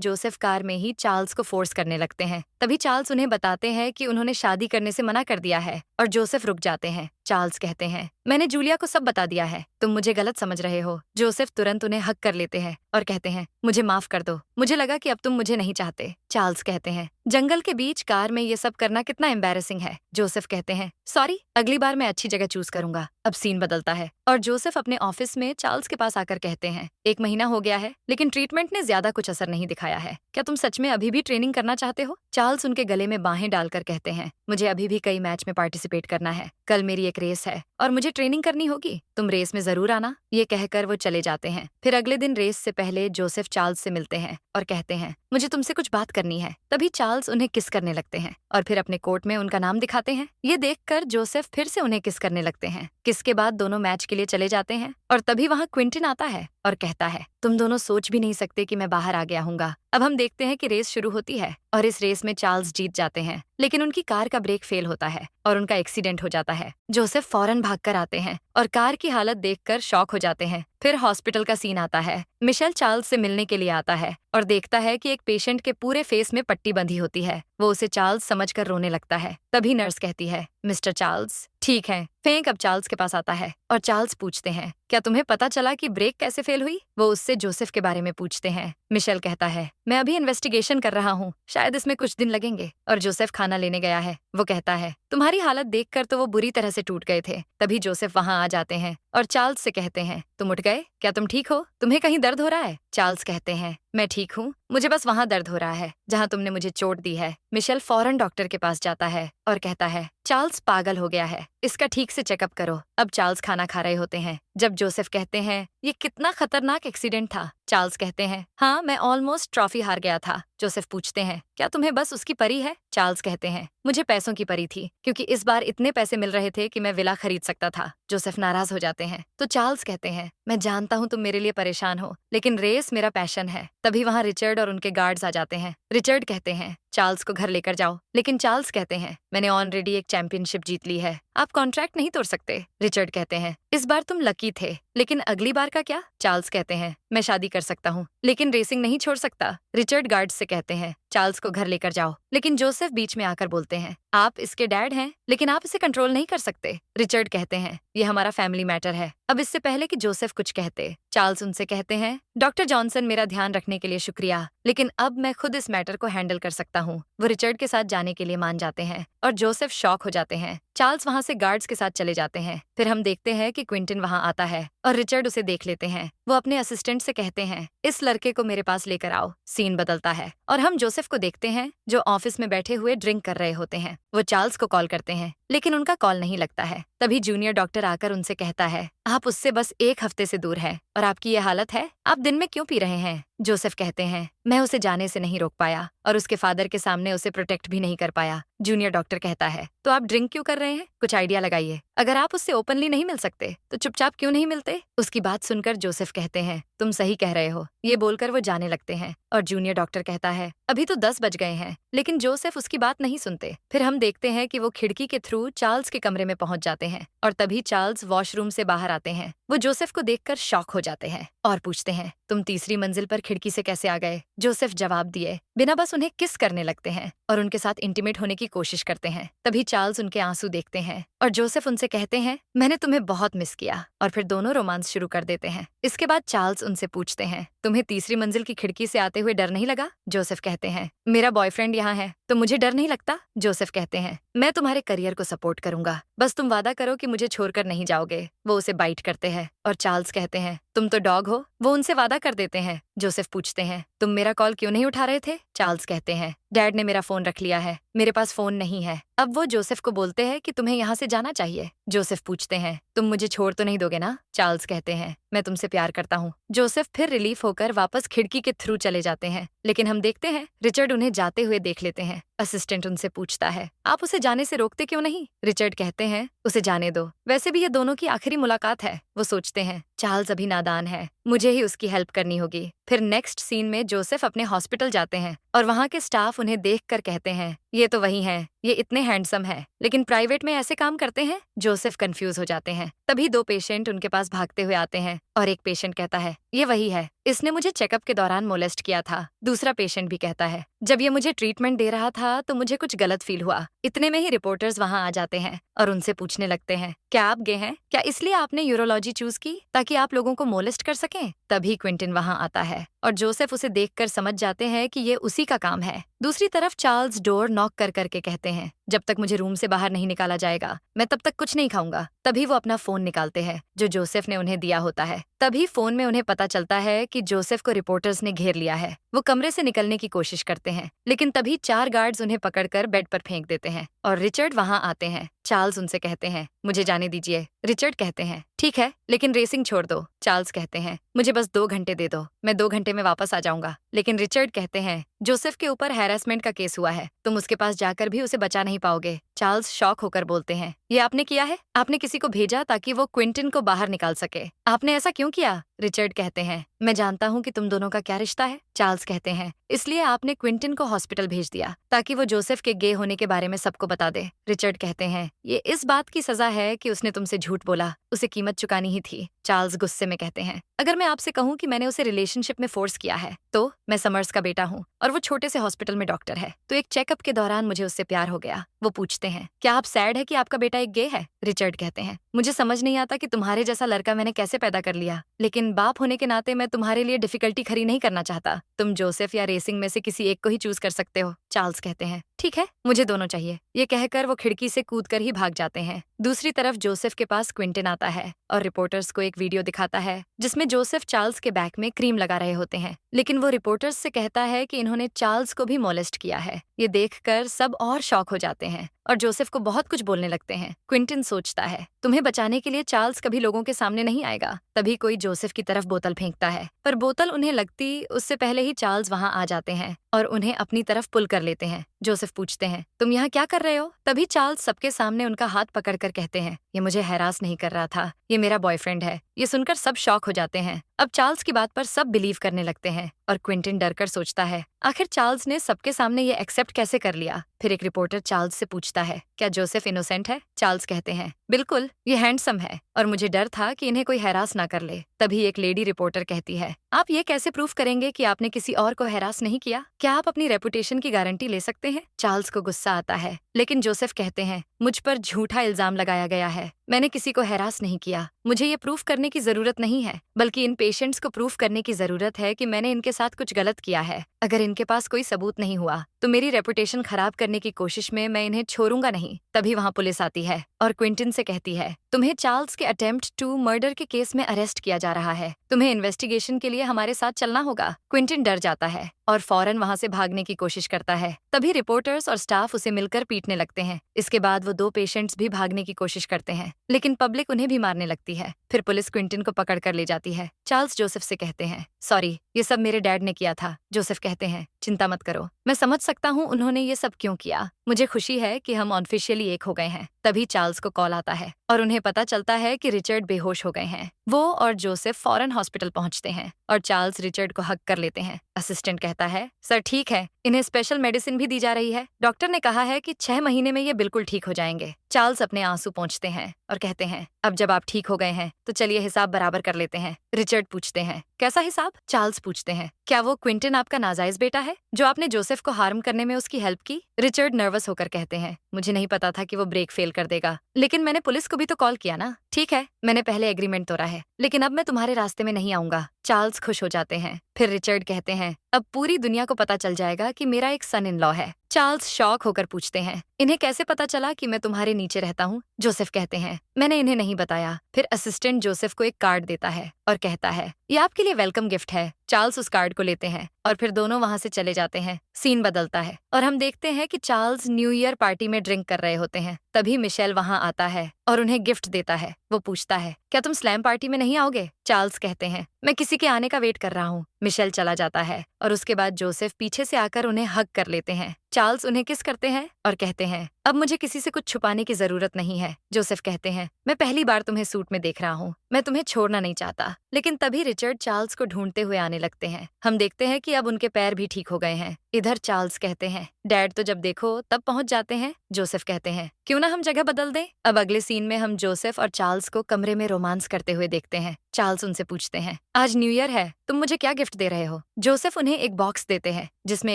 जोसेफ कार में ही चार्ल्स को फोर्स करने लगते हैं। तभी चार्ल्स उन्हें बताते हैं कि उन्होंने शादी करने से मना कर दिया है और जोसेफ रुक जाते हैं। चार्ल्स कहते हैं, मैंने जूलिया को सब बता दिया है, तुम मुझे गलत समझ रहे हो। जोसेफ तुरंत उन्हें हक कर लेते हैं और कहते हैं, मुझे माफ कर दो, मुझे लगा कि अब तुम मुझे नहीं चाहते। चार्ल्स कहते हैं, जंगल के बीच कार में ये सब करना कितना एम्बैरेसिंग है। जोसेफ कहते हैं, सॉरी, अगली बार मैं अच्छी जगह चूज करूंगा। अब सीन बदलता है और जोसेफ अपने ऑफिस में चार्ल्स के पास आकर कहते हैं, 1 महीना हो गया है लेकिन ट्रीटमेंट ने ज्यादा कुछ असर नहीं दिखाया है। क्या तुम सच में अभी भी ट्रेनिंग करना चाहते हो। चार्ल्स उनके गले में बाहें डालकर कहते हैं, मुझे अभी भी कई मैच में पार्टिसिपेट करना है। कल मेरी एक रेस है और मुझे ट्रेनिंग करनी होगी, तुम रेस में जरूर आना। ये कहकर वो चले जाते हैं। फिर अगले दिन रेस से पहले जोसेफ चार्ल्स से मिलते हैं और कहते हैं, मुझे तुमसे कुछ बात करनी है। तभी चार्ल्स उन्हें किस करने लगते हैं और फिर अपने कोट में उनका नाम दिखाते हैं। ये देखकर जोसेफ फिर से उन्हें किस करने लगते हैं। किस के बाद दोनों मैच के लिए चले जाते हैं और तभी वहाँ क्विंटन आता है और कहता है, तुम दोनों सोच भी नहीं सकते कि मैं बाहर आ गया हूँगा। अब हम देखते हैं कि रेस शुरू होती है और इस रेस में चार्ल्स जीत जाते हैं, लेकिन उनकी कार का ब्रेक फेल होता है और उनका एक्सीडेंट हो जाता है। जोसेफ फौरन भागकर आते हैं और कार की हालत देखकर शॉक हो जाते हैं। फिर हॉस्पिटल का सीन आता है। मिशेल चार्ल्स से मिलने के लिए आता है और देखता है कि एक पेशेंट के पूरे फेस में पट्टी बंधी होती है। वो उसे चार्ल्स समझकर रोने लगता है। तभी नर्स कहती है, मिस्टर चार्ल्स ठीक है। फेंक अब चार्ल्स के पास आता है और चार्ल्स पूछते हैं, क्या तुम्हें पता चला कि ब्रेक कैसे फेल हुई। वो उससे जोसेफ के बारे में पूछते हैं। मिशेल कहता है, मैं अभी इन्वेस्टिगेशन कर रहा हूँ, शायद इसमें कुछ दिन लगेंगे। और जोसेफ खाना लेने गया है। वो कहता है, तुम्हारी हालत देखकर तो वो बुरी तरह से टूट गए थे। तभी जोसेफ वहाँ आ जाते हैं और चार्ल्स से कहते हैं, तुम उठ गए, क्या तुम ठीक हो, तुम्हें कहीं दर्द हो रहा है। चार्ल्स कहते हैं, मैं ठीक हूँ, मुझे बस वहाँ दर्द हो रहा है जहाँ तुमने मुझे चोट दी है। मिशेल फौरन डॉक्टर के पास जाता है और कहता है, चार्ल्स पागल हो गया है, इसका ठीक से चेकअप करो। अब चार्ल्स खाना खा रहे होते हैं जब जोसेफ कहते हैं, ये कितना खतरनाक एक्सीडेंट था। चार्ल्स कहते हैं, हाँ, मैं ऑलमोस्ट ट्रॉफी हार गया था। जोसेफ पूछते हैं, क्या तुम्हें बस उसकी परी है। चार्ल्स कहते हैं, मुझे पैसों की परी थी क्योंकि इस बार इतने पैसे मिल रहे थे कि मैं विला खरीद सकता था। जोसेफ नाराज हो जाते हैं तो चार्ल्स कहते हैं, मैं जानता हूँ तुम मेरे लिए परेशान हो, लेकिन रेस मेरा पैशन है। तभी वहाँ रिचर्ड और उनके गार्ड्स आ जाते हैं। रिचर्ड कहते हैं, चार्ल्स को घर लेकर जाओ, लेकिन चार्ल्स कहते हैं, मैंने ऑलरेडी एक चैंपियनशिप जीत ली है, आप कॉन्ट्रैक्ट नहीं तोड़ सकते। रिचर्ड कहते हैं, इस बार तुम लकी थे, लेकिन अगली बार का क्या। चार्ल्स कहते हैं, मैं शादी कर सकता हूँ लेकिन रेसिंग नहीं छोड़ सकता। रिचर्ड गार्ड्स से कहते हैं, चार्ल्स को घर लेकर जाओ, लेकिन जोसेफ बीच में आकर बोलते हैं, आप इसके डैड हैं लेकिन आप इसे कंट्रोल नहीं कर सकते। रिचर्ड कहते हैं, ये हमारा फैमिली मैटर है। अब इससे पहले कि जोसेफ कुछ कहते, चार्ल्स उनसे कहते हैं, डॉक्टर जॉनसन मेरा ध्यान रखने के लिए शुक्रिया, लेकिन अब मैं खुद इस मैटर को हैंडल कर सकता हूँ। वो रिचर्ड के साथ जाने के लिए मान जाते हैं और जोसेफ शॉक हो जाते हैं। चार्ल्स वहाँ से गार्ड्स के साथ चले जाते हैं। फिर हम देखते हैं कि क्विंटन वहाँ आता है और रिचर्ड उसे देख लेते हैं। वो अपने असिस्टेंट से कहते हैं, इस लड़के को मेरे पास लेकर आओ। सीन बदलता है और हम जोसेफ को देखते हैं जो ऑफिस में बैठे हुए ड्रिंक कर रहे होते हैं। वो चार्ल्स को कॉल करते हैं लेकिन उनका कॉल नहीं लगता है। तभी जूनियर डॉक्टर आकर उनसे कहता है, आप उससे बस 1 हफ्ते से दूर हैं और आपकी ये हालत है, आप दिन में क्यों पी रहे हैं। जोसेफ कहते हैं, मैं उसे जाने से नहीं रोक पाया और उसके फादर के सामने उसे प्रोटेक्ट भी नहीं कर पाया। जूनियर डॉक्टर कहता है, तो आप ड्रिंक क्यों कर रहे हैं, कुछ आइडिया लगाइए। अगर आप उससे ओपनली नहीं मिल सकते तो चुपचाप क्यों नहीं मिलते। उसकी बात सुनकर जोसेफ कहते हैं, तुम सही कह रहे हो। ये बोलकर वो जाने लगते हैं और जूनियर डॉक्टर कहता है, अभी तो 10 बज गए हैं, लेकिन जोसेफ उसकी बात नहीं सुनते। फिर हम देखते हैं कि वो खिड़की के थ्रू चार्ल्स के कमरे में पहुंच जाते हैं और तभी चार्ल्स वॉशरूम से बाहर आते हैं। वो जोसेफ को देखकर शॉक हो जाते हैं और पूछते हैं, तुम तीसरी मंजिल पर खिड़की से कैसे आ गए? जोसेफ जवाब दिए बिना बस उन्हें किस करने लगते हैं और उनके साथ इंटीमेट होने की कोशिश करते हैं। तभी चार्ल्स उनके आंसू देखते हैं और जोसेफ उनसे कहते हैं, मैंने तुम्हें बहुत मिस किया, और फिर दोनों रोमांस शुरू कर देते हैं। इसके बाद चार्ल्स उनसे पूछते हैं, तुम्हें तीसरी मंजिल की खिड़की से आते हुए डर नहीं लगा? जोसेफ कहते हैं, मेरा बॉयफ्रेंड यहाँ है तो मुझे डर नहीं लगता। जोसेफ कहते हैं, मैं तुम्हारे करियर को सपोर्ट करूंगा, बस तुम वादा करो कि मुझे छोड़कर नहीं जाओगे। वो उसे बाइट करते हैं और चार्ल्स कहते हैं, तुम तो डॉग हो। वो उनसे वादा कर देते हैं। जोसेफ पूछते हैं, तुम मेरा कॉल क्यों नहीं उठा रहे थे? चार्ल्स कहते हैं, डैड ने मेरा फोन रख लिया है, मेरे पास फोन नहीं है। अब वो जोसेफ को बोलते हैं कि तुम्हें यहाँ से जाना चाहिए। जोसेफ पूछते हैं, तुम मुझे छोड़ तो नहीं दोगे ना? चार्ल्स कहते हैं, मैं तुमसे प्यार करता हूँ। जोसेफ फिर रिलीफ होकर वापस खिड़की के थ्रू चले जाते हैं, लेकिन हम देखते हैं रिचर्ड उन्हें जाते हुए देख लेते हैं। असिस्टेंट उनसे पूछता है, आप उसे जाने से रोकते क्यों नहीं? रिचर्ड कहते हैं, उसे जाने दो, वैसे भी ये दोनों की आखिरी मुलाकात है। वो सोचते हैं, चार्ल्स अभी नादान है, मुझे ही उसकी हेल्प करनी होगी। फिर नेक्स्ट सीन में जोसेफ अपने हॉस्पिटल जाते हैं और वहाँ के स्टाफ उन्हें देखकर कहते हैं, ये तो वही हैं, ये इतने हैंडसम है, लेकिन प्राइवेट में ऐसे काम करते हैं। जोसेफ कंफ्यूज हो जाते हैं। तभी दो पेशेंट उनके पास भागते हुए आते हैं और एक पेशेंट कहता है, ये वही है, इसने मुझे चेकअप के दौरान मोलेस्ट किया था। दूसरा पेशेंट भी कहता है, जब ये मुझे ट्रीटमेंट दे रहा था तो मुझे कुछ गलत फील हुआ। इतने में ही रिपोर्टर्स वहाँ आ जाते हैं और उनसे पूछने लगते हैं, क्या आप गे हैं? क्या इसलिए आपने यूरोलॉजी चूज की ताकि आप लोगों को मोलेस्ट कर सकें? तभी क्विंटिन वहाँ आता है और जोसेफ उसे देखकर समझ जाते हैं कि ये उसी का काम है। दूसरी तरफ चार्ल्स डोर नॉक कर करके कहते हैं, जब तक मुझे रूम से बाहर नहीं निकाला जाएगा मैं तब तक कुछ नहीं खाऊंगा। तभी वो अपना फोन निकालते हैं जो जोसेफ ने उन्हें दिया होता है। तभी फोन में उन्हें पता चलता है कि जोसेफ को रिपोर्टर्स ने घेर लिया है। वो कमरे से निकलने की कोशिश करते हैं, लेकिन तभी 4 गार्ड्स उन्हें पकड़कर बेड पर फेंक देते हैं और रिचर्ड वहाँ आते हैं। चार्ल्स उनसे कहते हैं, मुझे जाने दीजिए। रिचर्ड कहते हैं, ठीक है, लेकिन रेसिंग छोड़ दो। चार्ल्स कहते हैं, मुझे बस 2 घंटे दे दो, मैं 2 घंटे में वापस आ जाऊंगा। लेकिन रिचर्ड कहते हैं, जोसेफ के ऊपर हैरेसमेंट का केस हुआ है, तुम उसके पास जाकर भी उसे बचा नहीं पाओगे। चार्ल्स शॉक होकर बोलते हैं, ये आपने किया है? आपने किसी को भेजा ताकि वो क्विंटिन को बाहर निकाल सके। आपने ऐसा क्यों किया? रिचर्ड कहते हैं, मैं जानता हूँ कि तुम दोनों का क्या रिश्ता है। चार्ल्स कहते हैं, इसलिए आपने क्विंटिन को हॉस्पिटल भेज दिया ताकि वो जोसेफ के गे होने के बारे में सबको बता दे। रिचर्ड कहते हैं, ये इस बात की सजा है कि उसने तुमसे झूठ बोला, उसे कीमत चुकानी ही थी। चार्ल्स गुस्से में कहते हैं, अगर मैं आपसे कहूँ कि मैंने उसे रिलेशनशिप में फोर्स किया है तो मैं समर्स का बेटा हूँ और वो छोटे से हॉस्पिटल में डॉक्टर है, तो एक चेकअप के दौरान मुझे उससे प्यार हो गया। वो पूछते हैं, क्या आप सैड है कि आपका बेटा एक गे है? रिचर्ड कहते हैं, मुझे समझ नहीं आता कि तुम्हारे जैसा लड़का मैंने कैसे पैदा कर लिया, लेकिन बाप होने के नाते मैं तुम्हारे लिए डिफिकल्टी खड़ी नहीं करना चाहता। तुम जोसेफ या रेसिंग में से किसी एक को ही चूज कर सकते हो। चार्ल्स कहते हैं, ठीक है, मुझे दोनों चाहिए। ये कहकर वो खिड़की से कूदकर ही भाग जाते हैं। दूसरी तरफ जोसेफ के पास क्विंटिन आता है और रिपोर्टर्स को एक वीडियो दिखाता है जिसमें जोसेफ चार्ल्स के बैक में क्रीम लगा रहे होते हैं, लेकिन वो रिपोर्टर्स से कहता है कि इन्होंने चार्ल्स को भी मोलेस्ट किया है। ये देखकर सब और शॉक हो जाते हैं और जोसेफ को बहुत कुछ बोलने लगते हैं। क्विंटिन सोचता है, तुम्हें बचाने के लिए चार्ल्स कभी लोगों के सामने नहीं आएगा। तभी कोई जोसेफ की तरफ बोतल फेंकता है, पर बोतल उन्हें लगती उससे पहले ही चार्ल्स वहां आ जाते हैं और उन्हें अपनी तरफ पुल कर लेते हैं। जोसेफ पूछते हैं, तुम यहाँ क्या कर रहे हो? तभी चार्ल्स सबके सामने उनका हाथ पकड़कर कहते हैं, ये मुझे हैरास नहीं कर रहा था, ये मेरा बॉयफ्रेंड है। ये सुनकर सब शॉक हो जाते हैं। अब चार्ल्स की बात पर सब बिलीव करने लगते हैं और क्विंटिन डरकर सोचता है, आखिर चार्ल्स ने सबके सामने ये एक्सेप्ट कैसे कर लिया? फिर एक रिपोर्टर चार्ल्स से पूछता है, क्या जोसेफ इनोसेंट है? चार्ल्स कहते हैं, बिल्कुल, ये हैंडसम है और मुझे डर था कि इन्हें कोई हैरास ना कर ले। तभी एक लेडी रिपोर्टर कहती है, आप ये कैसे प्रूफ करेंगे कि आपने किसी और को हैरास नहीं किया? क्या आप अपनी रेपुटेशन की गारंटी ले सकते हैं? चार्ल्स को गुस्सा आता है, लेकिन जोसेफ कहते हैं, मुझ पर झूठा इल्जाम लगाया गया है, मैंने किसी को हैरास नहीं किया। मुझे ये प्रूफ करने की जरूरत नहीं है, बल्कि इन पेशेंट्स को प्रूफ करने की जरूरत है कि मैंने इनके साथ कुछ गलत किया है। अगर इनके पास कोई सबूत नहीं हुआ तो मेरी रेपुटेशन खराब करने की कोशिश में मैं इन्हें छोड़ूंगा नहीं। तभी वहाँ पुलिस आती है और क्विंटिन से कहती है, तुम्हें चार्ल्स के अटेम्प्ट टू मर्डर के केस में अरेस्ट किया जा रहा है, तुम्हें इन्वेस्टिगेशन के लिए हमारे साथ चलना होगा। क्विंटिन डर जाता है और फौरन वहाँ से भागने की कोशिश करता है। तभी रिपोर्टर्स और स्टाफ उसे मिलकर पीटने लगते हैं। इसके बाद वो 2 पेशेंट्स भी भागने की कोशिश करते हैं, लेकिन पब्लिक उन्हें भी मारने लगती है। फिर पुलिस क्विंटिन को पकड़ कर ले जाती है। चार्ल्स जोसेफ से कहते हैं, सॉरी, ये सब मेरे डैड ने किया था। जोसेफ कहते हैं, चिंता मत करो, मैं समझ सकता हूँ उन्होंने ये सब क्यों किया। मुझे खुशी है कि हम ऑफिशियली एक हो गए हैं। तभी चार्ल्स को कॉल आता है और उन्हें पता चलता है कि रिचर्ड बेहोश हो गए हैं। वो और जोसेफ फौरन हॉस्पिटल पहुंचते हैं और चार्ल्स रिचर्ड को हग कर लेते हैं। असिस्टेंट कहता है, सर ठीक है, इन्हें स्पेशल मेडिसिन भी दी जा रही है। डॉक्टर ने कहा है कि 6 महीने में ये बिल्कुल ठीक हो जाएंगे। चार्ल्स अपने आंसू पोंछते हैं और कहते हैं, अब जब आप ठीक हो गए हैं तो चलिए हिसाब बराबर कर लेते हैं। रिचर्ड पूछते हैं, कैसा हिसाब? चार्ल्स पूछते हैं, क्या वो क्विंटन आपका नाजायज बेटा है जो आपने जोसेफ को हार्म करने में उसकी हेल्प की? रिचर्ड नर्वस होकर कहते हैं, मुझे नहीं पता था कि वो ब्रेक फेल कर देगा, लेकिन मैंने पुलिस को भी तो कॉल किया ना। ठीक है, मैंने पहले एग्रीमेंट तोड़ा है, लेकिन अब मैं तुम्हारे रास्ते में नहीं आऊंगा। चार्ल्स खुश हो जाते हैं। फिर रिचर्ड कहते हैं, अब पूरी दुनिया को पता चल जाएगा कि मेरा एक सन इन लॉ है। चार्ल्स शॉक होकर पूछते हैं, इन्हें कैसे पता चला कि मैं तुम्हारे नीचे रहता हूँ? जोसेफ कहते हैं, मैंने इन्हें नहीं बताया। फिर असिस्टेंट जोसेफ को एक कार्ड देता है और कहता है, ये आपके लिए वेलकम गिफ्ट है। चार्ल्स उस कार्ड को लेते हैं और फिर दोनों वहां से चले जाते हैं। सीन बदलता है और हम देखते हैं कि चार्ल्स न्यू ईयर पार्टी में ड्रिंक कर रहे होते हैं। तभी मिशेल वहां आता है और उन्हें गिफ्ट देता है। वो पूछता है, क्या तुम स्लैम पार्टी में नहीं आओगे? चार्ल्स कहते हैं, मैं किसी के आने का वेट कर रहा हूँ। मिशेल चला जाता है और उसके बाद जोसेफ पीछे से आकर उन्हें हग कर लेते हैं। चार्ल्स उन्हें किस करते हैं और कहते हैं, अब मुझे किसी से कुछ छुपाने की जरूरत नहीं है। जोसेफ कहते हैं, मैं पहली बार तुम्हें सूट में देख रहा हूँ, मैं तुम्हें छोड़ना नहीं चाहता। लेकिन तभी रिचर्ड चार्ल्स को ढूंढते हुए आने लगते हैं। हम देखते हैं कि अब उनके पैर भी ठीक हो गए हैं। इधर चार्ल्स कहते हैं, डैड तो जब देखो तब पहुंच जाते हैं। जोसेफ कहते हैं, क्यों ना हम जगह बदल दें? अब अगले सीन में हम जोसेफ और चार्ल्स को कमरे में रोमांस करते हुए देखते हैं। चार्ल्स उनसे पूछते हैं, आज न्यू ईयर है, तुम मुझे क्या गिफ्ट दे रहे हो? जोसेफ उन्हें एक बॉक्स देते हैं जिसमें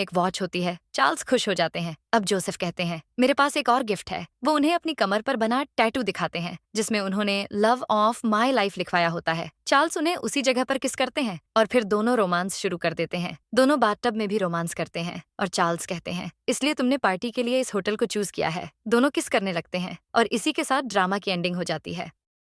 एक वॉच होती है। चार्ल्स खुश हो जाते हैं। अब जोसेफ कहते हैं, मेरे पास एक और गिफ्ट है। वो उन्हें अपनी कमर पर बना टैटू दिखाते हैं जिसमें उन्होंने लव ऑफ माई लाइफ लिखवाया होता है। चार्ल्स उन्हें उसी जगह पर किस करते हैं और फिर दोनों रोमांस शुरू कर देते हैं। दोनों बाथटब में भी रोमांस करते हैं और चार्ल्स कहते हैं, इसलिए तुमने पार्टी के लिए इस होटल को चूज किया है। दोनों किस करने लगते हैं और इसी के साथ ड्रामा की एंडिंग हो जाती है।